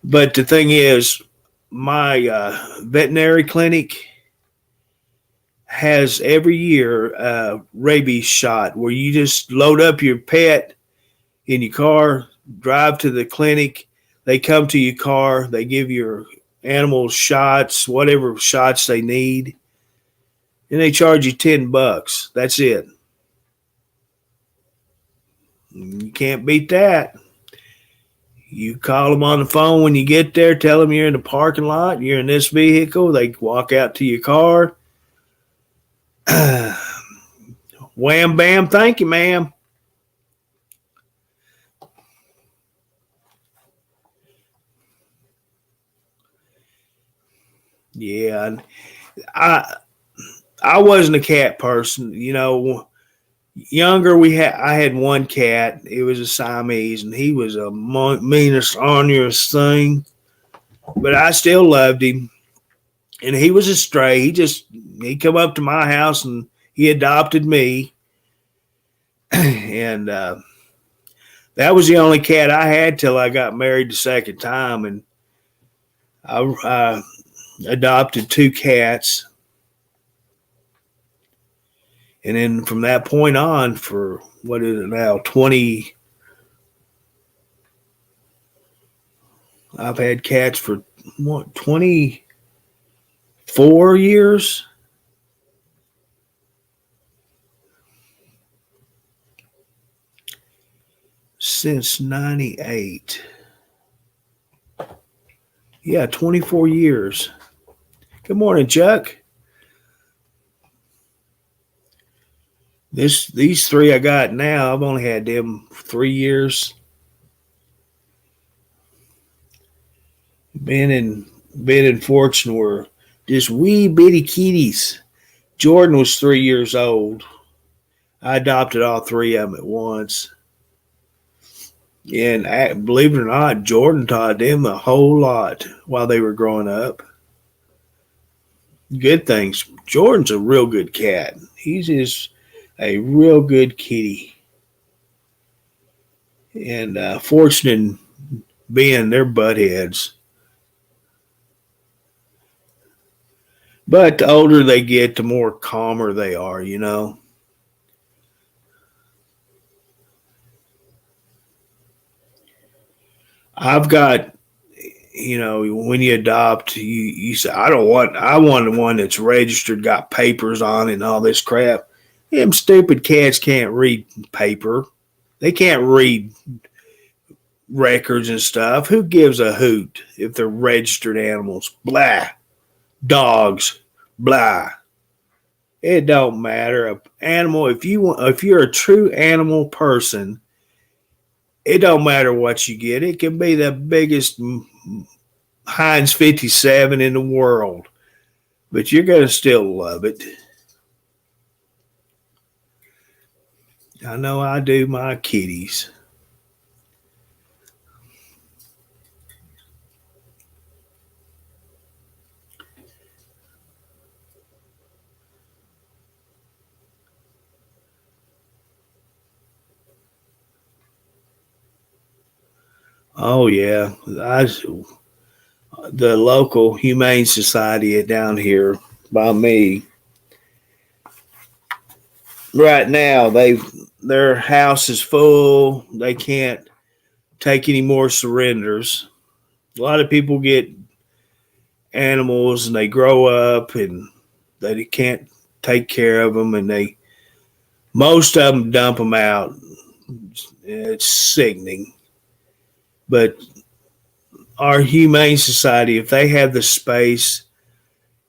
But the thing is, my veterinary clinic has every year a rabies shot where you just load up your pet in your car, drive to the clinic. They come to your car. They give your animals shots, whatever shots they need, and they charge you $10. That's it. You can't beat that. You call them on the phone when you get there, tell them you're in the parking lot, you're in this vehicle. They walk out to your car. Wham, bam, thank you, ma'am. Yeah, I wasn't a cat person. Younger, I had one cat. It was a Siamese, and he was a meanest, orneriest thing. But I still loved him, and he was a stray. He come up to my house and he adopted me, and that was the only cat I had till I got married the second time, and I adopted 2 cats. And then from that point on, for what is it now, 20, I've had cats for 24 years. Since 98. Yeah, 24 years. Good morning, Chuck. These 3 I got now, I've only had them 3 years. Ben and Fortune were just wee bitty kitties. Jordan was 3 years old. I adopted all 3 of them at once. And believe it or not, Jordan taught them a whole lot while they were growing up. Good things. Jordan's a real good cat. He's just a real good kitty. And Fortune and Ben, they're butt heads. But the older they get, the more calmer they are, I've got, when you adopt, you say, I want one that's registered, got papers on it and all this crap. Them stupid cats can't read paper. They can't read records and stuff. Who gives a hoot if they're registered animals? Blah. Dogs. Blah. It don't matter. An animal, if you're a true animal person, it don't matter what you get. It can be the biggest Heinz 57 in the world, but you're going to still love it. I know I do my kitties. Oh, yeah. The local Humane Society down here by me, right now, their house is full. They can't take any more surrenders. A lot of people get animals and they grow up and they can't take care of them, and most of them dump them out. It's sickening. But our Humane Society, if they have the space,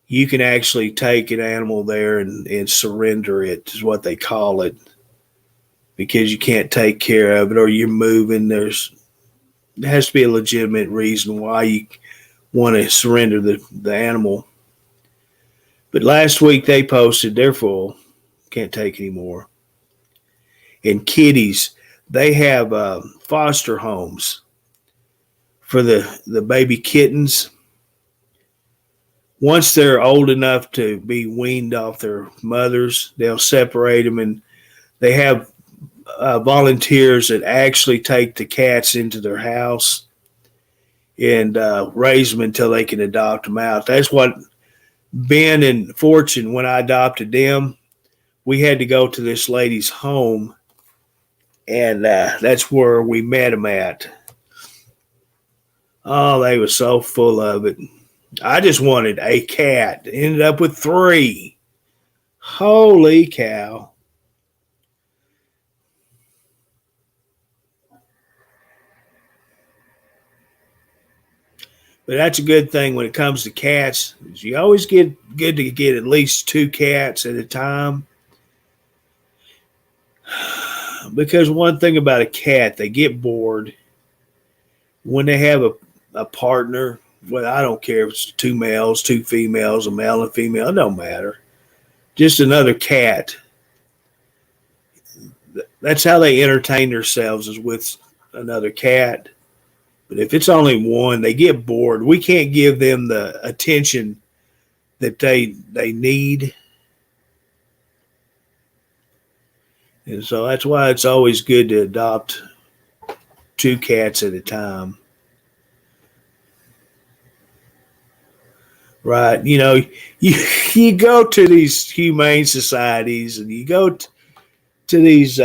you can actually take an animal there and surrender it, is what they call it, because you can't take care of it or you're moving. There has to be a legitimate reason why you want to surrender the animal. But last week they posted they're full, can't take any more. And kitties, they have foster homes for the baby kittens. Once they're old enough to be weaned off their mothers, they'll separate them, and they have volunteers that actually take the cats into their house and raise them until they can adopt them out. That's what Ben and Fortune, when I adopted them, we had to go to this lady's home and that's where we met them at. Oh, they were so full of it. I just wanted a cat. Ended up with 3. Holy cow. But that's a good thing when it comes to cats. You always get good to get at least 2 cats at a time. Because one thing about a cat, they get bored when they have a partner. Well, I don't care if it's 2 males, 2 females, a male and a female. It don't matter. Just another cat. That's how they entertain themselves, is with another cat. But if it's only one, they get bored. We can't give them the attention that they need. And so that's why it's always good to adopt 2 cats at a time. Right. You go to these humane societies and you go to these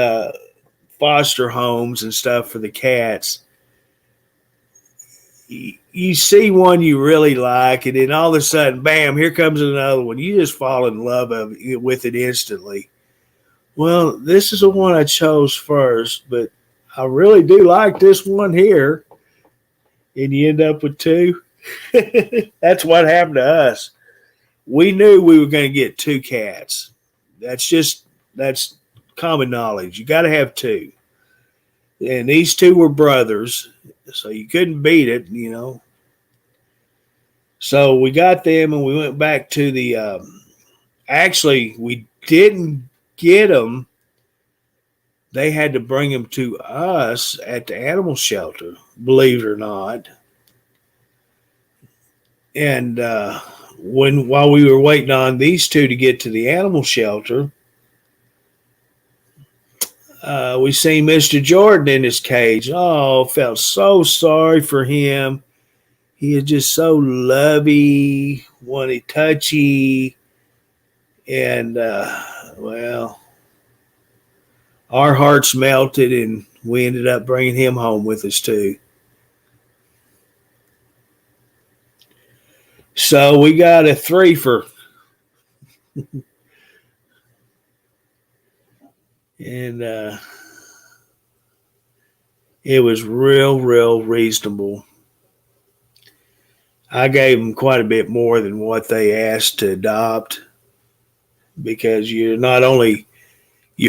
foster homes and stuff for the cats. You see one you really like, and then all of a sudden, bam, here comes another one. You just fall in love with it instantly. Well, this is the one I chose first, but I really do like this one here. And you end up with 2. That's what happened to us. We knew we were going to get 2 cats. That's common knowledge. You got to have 2. And these 2 were brothers, so you couldn't beat it, So we got them, and we went back to the. Actually, we didn't get them. They had to bring them to us at the animal shelter, believe it or not. And while we were waiting on these 2 to get to the animal shelter, we seen Mr. Jordan in his cage. Oh, felt so sorry for him. He is just so lovey, wanted touchy, and well, our hearts melted, and we ended up bringing him home with us too. So we got a 3 for. And it was real reasonable. I gave them quite a bit more than what they asked to adopt, because you're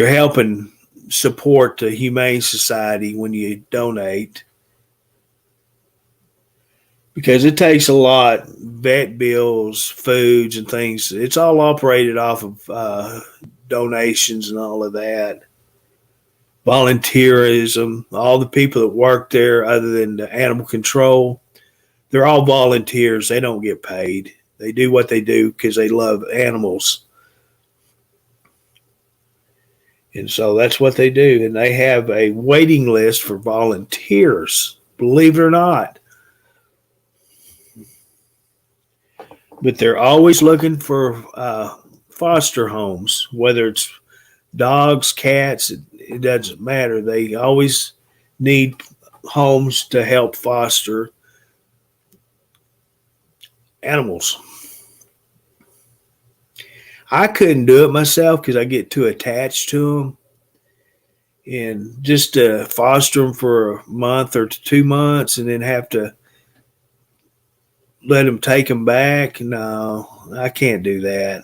helping support the Humane Society when you donate, because it takes a lot, vet bills, foods and things. It's all operated off of donations and all of that. Volunteerism, all the people that work there other than the animal control, they're all volunteers. They don't get paid. They do what they do because they love animals. And so that's what they do. And they have a waiting list for volunteers, believe it or not. But they're always looking for foster homes, whether it's dogs, cats, it doesn't matter. They always need homes to help foster animals. I couldn't do it myself because I get too attached to them. And just to foster them for a month or 2 months and then have to let them take them back, no, I can't do that.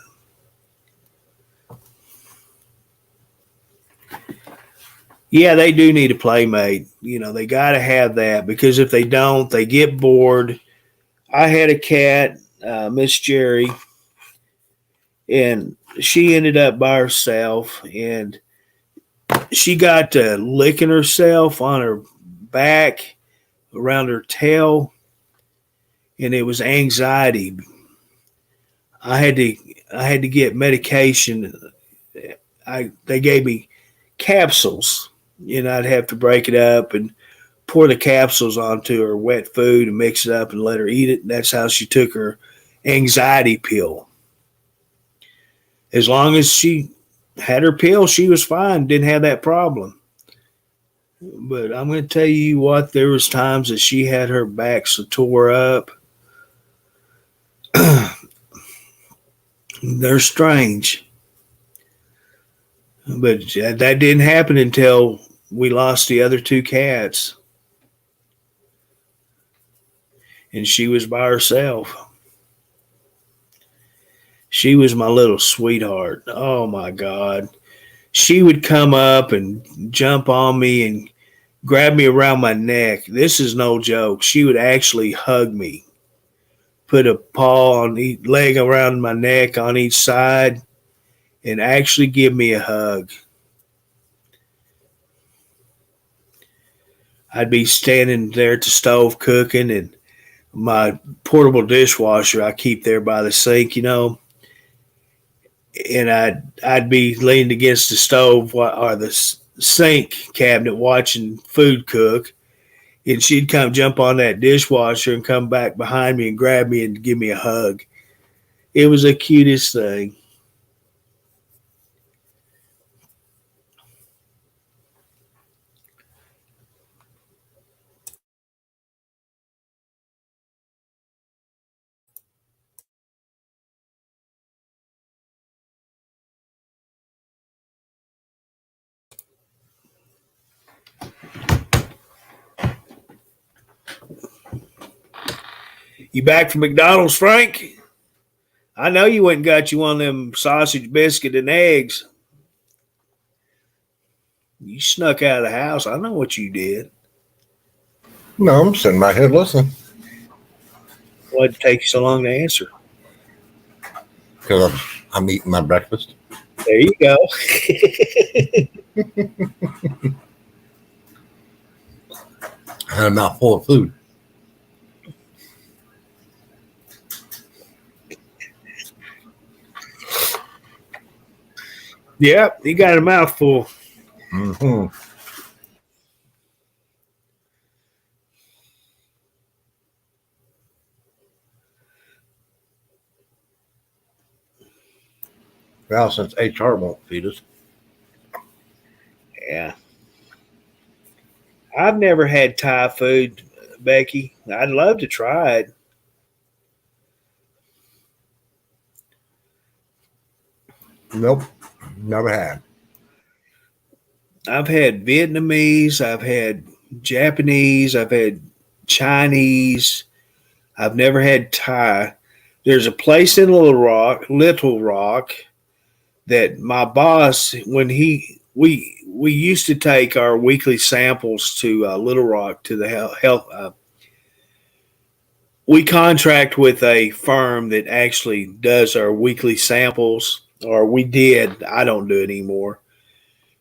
Yeah, they do need a playmate. They got to have that, because if they don't, they get bored. I had a cat, Miss Jerry, and she ended up by herself, and she got to licking herself on her back, around her tail, and it was anxiety. I had to get medication. They gave me capsules, and I'd have to break it up and pour the capsules onto her wet food and mix it up and let her eat it. And that's how she took her anxiety pill. As long as she had her pill, she was fine, didn't have that problem. But I'm going to tell you what, there was times that she had her back so tore up. They're strange. But that didn't happen until we lost the other two cats. And she was by herself. She was my little sweetheart. Oh my God. She would come up and jump on me and grab me around my neck. This is no joke. She would actually hug me, put a paw on each leg around my neck on each side, and actually give me a hug. I'd be standing there at the stove cooking, and my portable dishwasher I keep there by the sink, and I'd be leaned against the stove or the sink cabinet watching food cook, and she'd come jump on that dishwasher and come back behind me and grab me and give me a hug. It was the cutest thing. You back from McDonald's, Frank? I know you went and got you one of them sausage biscuit and eggs. You snuck out of the house. I know what you did. No, I'm sitting right here listening. Why'd it take you so long to answer? Because I'm eating my breakfast. There you go. I had a mouthful of food. Yep, you got a mouthful. Mm-hmm. Well, since HR won't feed us. Yeah. I've never had Thai food, Becky. I'd love to try it. Nope, never had. I've had Vietnamese, I've had Japanese, I've had Chinese. I've never had Thai. There's a place in Little Rock, that my boss, when we used to take our weekly samples to Little Rock to the health. We contract with a firm that actually does our weekly samples, or we did. I don't do it anymore.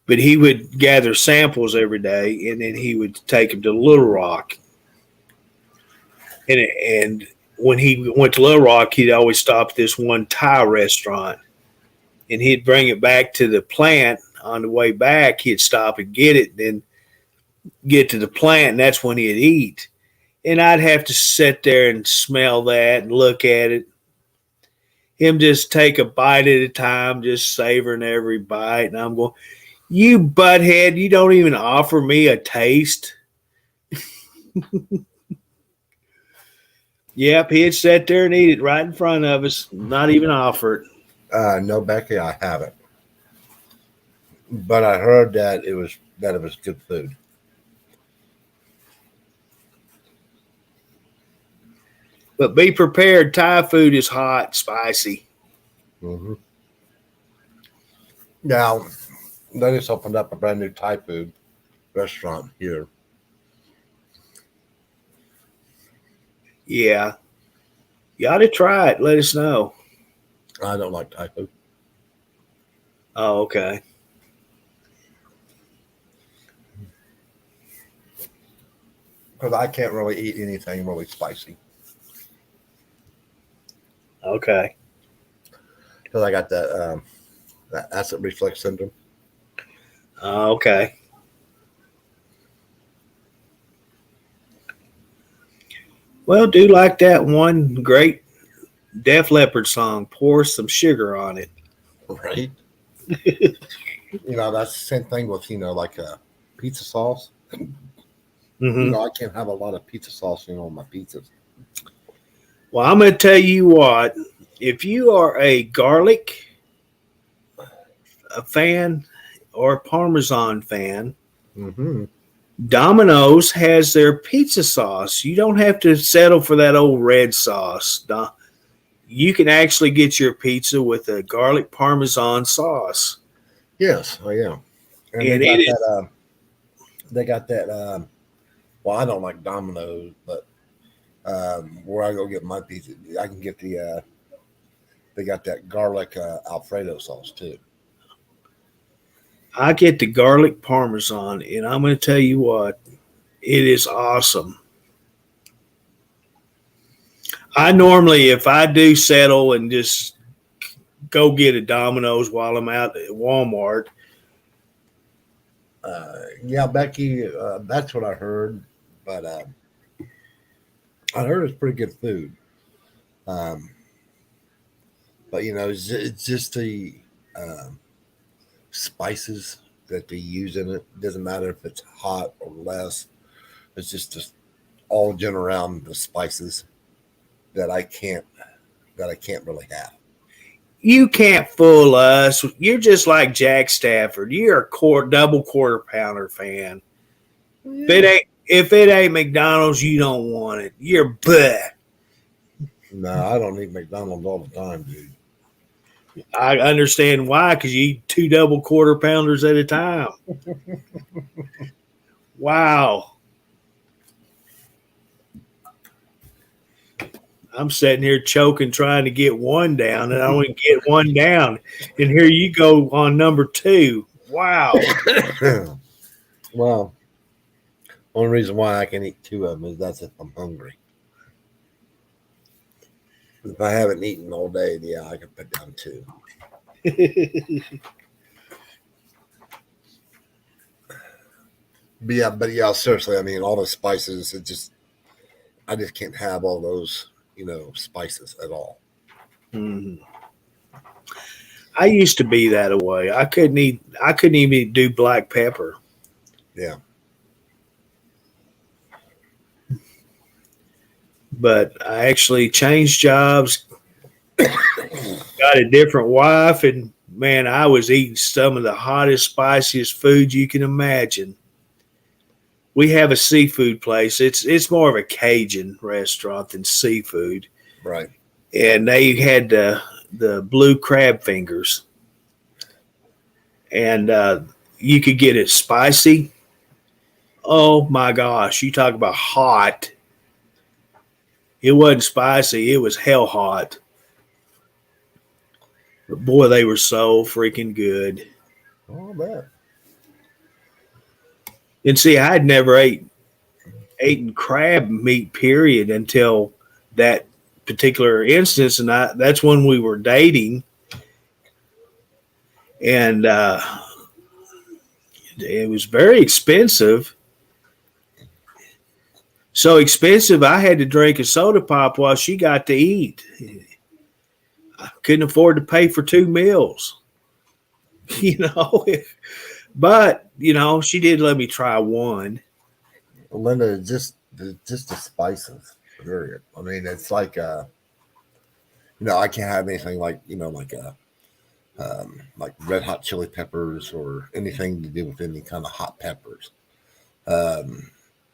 But he would gather samples every day, and then he would take them to Little Rock. And when he went to Little Rock, he'd always stop at this one Thai restaurant, and he'd bring it back to the plant. On the way back, he'd stop and get it, then get to the plant, and that's when he'd eat. And I'd have to sit there and smell that and look at it. Him just take a bite at a time, just savoring every bite. And I'm going, you butthead, you don't even offer me a taste. Yep, he'd sit there and eat it right in front of us, not even offer it. No, Becky, I haven't. But I heard that it was good food. But be prepared, Thai food is hot, spicy. Mm-hmm. Now, they just opened up a brand new Thai food restaurant here. Yeah. You ought to try it. Let us know. I don't like Thai food. Oh, okay. Because I can't really eat anything really spicy. Okay. Because I got that acid reflux syndrome. Okay. Well, do like that one great Def Leppard song, Pour Some Sugar on It. Right? That's the same thing with, like pizza sauce. You know, I can't have a lot of pizza sauce, on my pizzas. Well, I'm going to tell you what. If you are a garlic fan or a Parmesan fan, Mm-hmm. Domino's has their pizza sauce. You don't have to settle for that old red sauce. You can actually get your pizza with a garlic Parmesan sauce. Yes, I am. And And they got it is that. They got that. Well, I don't like Domino's, but where I go get my pizza, I can get the. They got that garlic Alfredo sauce too. I get the garlic Parmesan, and I'm going to tell you what, it is awesome. I normally, if I do settle and just go get a Domino's while I'm out at Walmart, Yeah, Becky, that's what I heard, but I heard it's pretty good food. Um, but it's just the spices that they use in it. Doesn't matter if it's hot or less. It's just all gen around the spices that I can't really have. you can't fool us. You're just like Jack Stafford. You're a double quarter pounder fan. If it ain't McDonald's, you don't want it. You're butt. No, I don't eat McDonald's all the time, dude. I understand why, because you eat 2 double quarter pounders at a time. Wow. I'm sitting here choking, trying to get one down, and I only get one down. And here you go on number 2. Wow. Well, only reason why I can eat 2 of them is that's if I'm hungry. If I haven't eaten all day, yeah, I can put down 2. But yeah, seriously, I mean, all the spices, I just can't have all those, spices at all. Mhm. I used to be that way. I couldn't even do black pepper. Yeah. But I actually changed jobs, got a different wife, and man, I was eating some of the hottest, spiciest food you can imagine. We have a seafood place. It's more of a Cajun restaurant than seafood, Right. and they had the blue crab fingers, and you could get it spicy. Oh my gosh, you talk about hot. It wasn't spicy. It was hell hot. But boy, they were so freaking good. Oh, bet. And see, I had never eaten crab meat, period, until that particular instance. And that's when we were dating. And it was very expensive. So expensive, I had to drink a soda pop while she got to eat. I couldn't afford to pay for 2 meals, But she did let me try one. Linda, just the spices. Period. I mean, it's like I can't have anything like like red hot chili peppers or anything to do with any kind of hot peppers.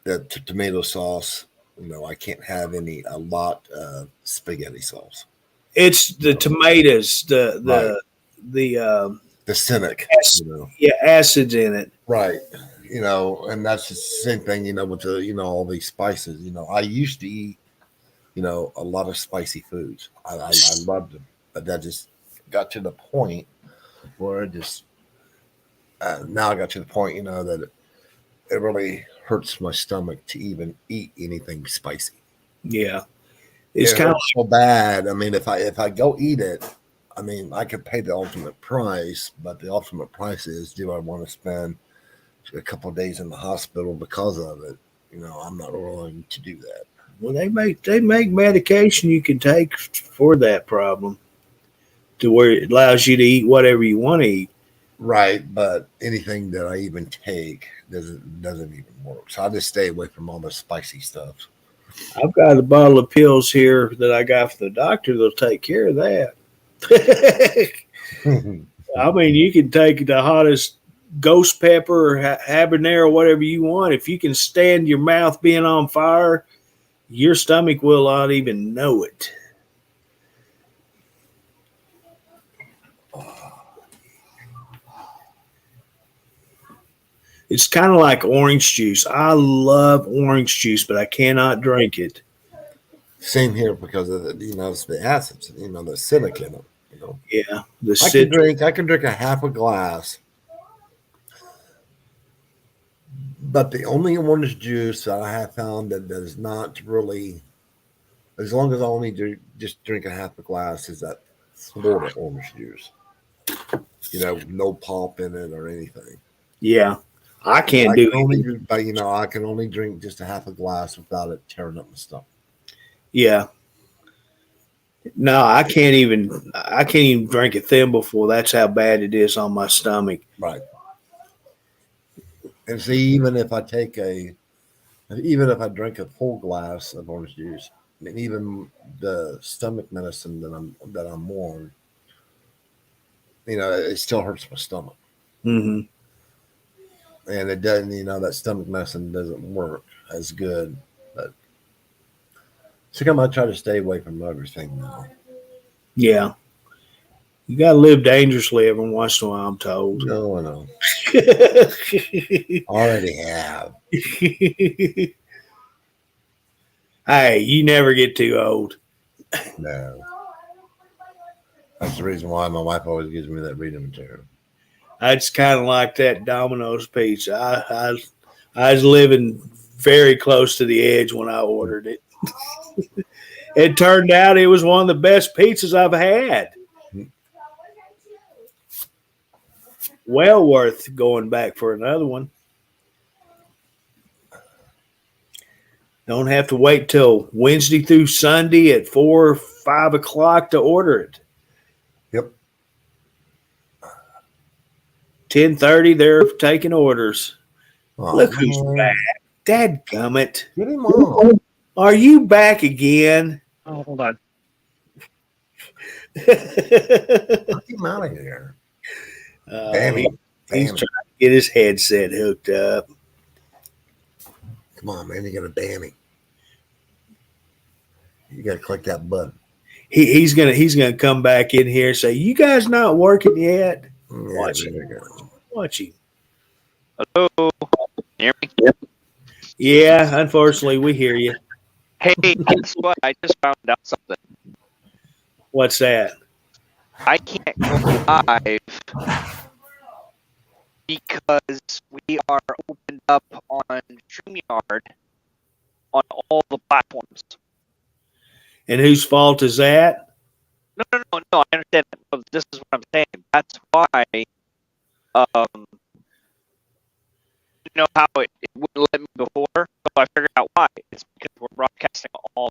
The tomato sauce, I can't have a lot of spaghetti sauce. It's the tomatoes, the cynic, acids in it. right? And that's the same thing, with the all these spices. I used to eat, a lot of spicy foods. I loved them, but that just got to the point where it just now I got to the point, that it really hurts my stomach to even eat anything spicy. Yeah, it's kind of so bad. I mean, if I go eat it, I mean, I could pay the ultimate price, but the ultimate price is, do I want to spend a couple of days in the hospital because of it? I'm not willing to do that. Well, they make medication you can take for that problem, to where it allows you to eat whatever you want to eat. Right, but anything that I even take doesn't even work. So I just stay away from all the spicy stuff. I've got a bottle of pills here that I got from the doctor that'll take care of that. I mean, you can take the hottest ghost pepper or habanero, whatever you want. If you can stand your mouth being on fire, your stomach will not even know it. It's kind of like orange juice. I love orange juice, but I cannot drink it. Same here because of it's the acids, the acidic in it. Yeah, the I can drink a half a glass, but the only orange juice that I have found that does not really, as long as I only just drink a half a glass, is that Florida orange juice. No pulp in it or anything. Yeah, I can't do it. But I can only drink just a half a glass without it tearing up my stomach. Yeah. No, I can't even drink a thimbleful. That's how bad it is on my stomach. Right. And see, even if I drink a full glass of orange juice, and even the stomach medicine that I'm on, it still hurts my stomach. Mm-hmm. And it doesn't, that stomach medicine doesn't work as good. But so come I try to stay away from everything now. Yeah. You got to live dangerously every once in a while, I'm told. No, I know. Already have. Hey, you never get too old. No. That's the reason why my wife always gives me that reading material. It's kind of like that Domino's pizza. I was living very close to the edge when I ordered it. It turned out it was one of the best pizzas I've had. Well worth going back for another one. Don't have to wait till Wednesday through Sunday at 4 or 5 o'clock to order it. Yep. 10:30, they're taking orders. Oh, Look who's back. Dadgummit. Get him on. Are you back again? Oh, hold on. Get him out of here. He's trying to get his headset hooked up. Come on, man. You got to damn. You got to click that button. He's gonna come back in here and say, "You guys not working yet?" Watch him. Watch him. Hello. Hear me? Yeah, unfortunately, we hear you. Hey, guess what? I just found out something. What's that? I can't go live because we are opened up on StreamYard on all the platforms. And whose fault is that? No. I understand that. But this is what I'm saying. That's why, you know how it wouldn't let me before? So I figured out why. It's because we're broadcasting all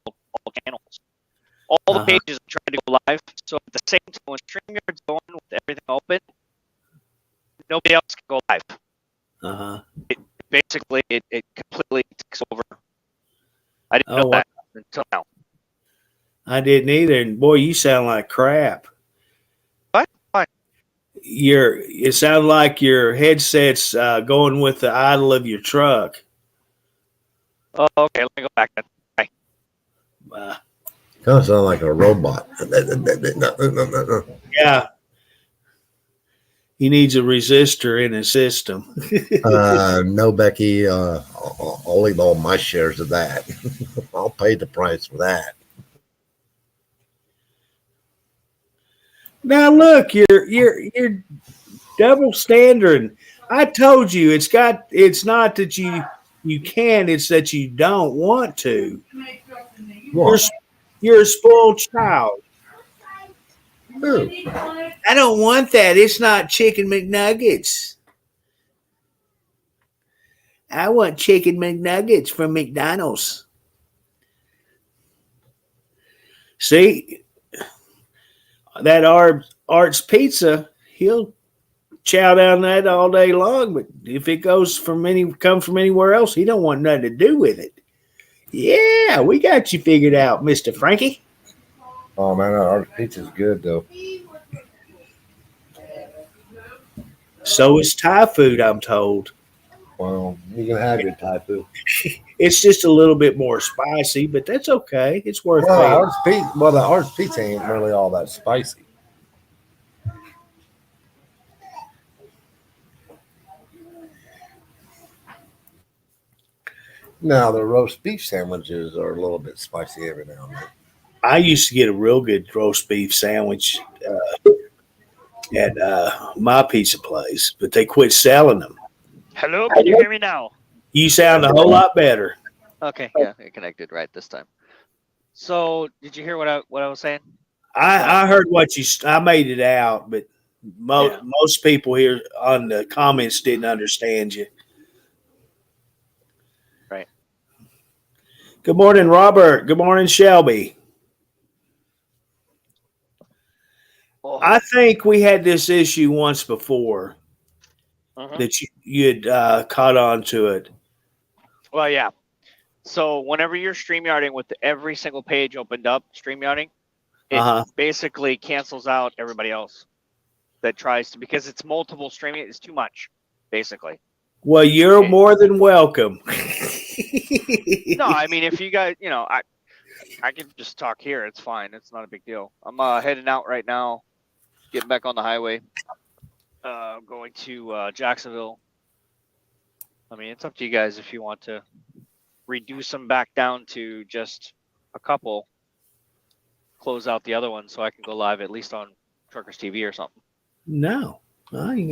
channels. All the pages are trying to go live. So at the same time, when StreamYard's going with everything open, nobody else can go live. Basically, it completely takes over. I didn't know that until now. I didn't either. And boy, you sound like crap. What? Why? It sounds like your headset's going with the idle of your truck. Oh, okay. Let me go back then. Bye. Kind of sound like a robot. Yeah. He needs a resistor in his system. No, Becky. I'll leave all my shares of that. I'll pay the price for that. Now look, you're double standard. I told you it's not that you can, it's that you don't want to. You're a spoiled child. Ooh. I don't want that. It's not chicken McNuggets. I want chicken McNuggets from McDonald's. See, that Art's Pizza, he'll chow down that all day long, but if it comes from anywhere else, he don't want nothing to do with it. Yeah, we got you figured out, Mr. Frankie. Oh man, our pizza's good though. So is Thai food, I'm told. Well, you can have your Thai food. It's just a little bit more spicy, but that's okay. It's worth paying. The ours pizza ain't really all that spicy. Now the roast beef sandwiches are a little bit spicy every now and then. I used to get a real good roast beef sandwich at my pizza place, but they quit selling them. Hello, can you hear me now? You sound a whole lot better. Okay, yeah, it connected right this time. So, did you hear what I was saying? I heard what I made it out, but most people here on the comments didn't understand you. Right. Good morning, Robert. Good morning, Shelby. Oh. I think we had this issue once before that you had caught on to it. Well, yeah. So whenever you're StreamYarding with every single page opened up, StreamYarding, it basically cancels out everybody else that tries to, because it's multiple streaming. It's too much, basically. Well, you're more than welcome. No, I mean, if you guys, I can just talk here. It's fine. It's not a big deal. I'm heading out right now, getting back on the highway, going to Jacksonville. I mean, it's up to you guys if you want to reduce them back down to just a couple, close out the other one so I can go live at least on Truckers TV or something. No, I ain't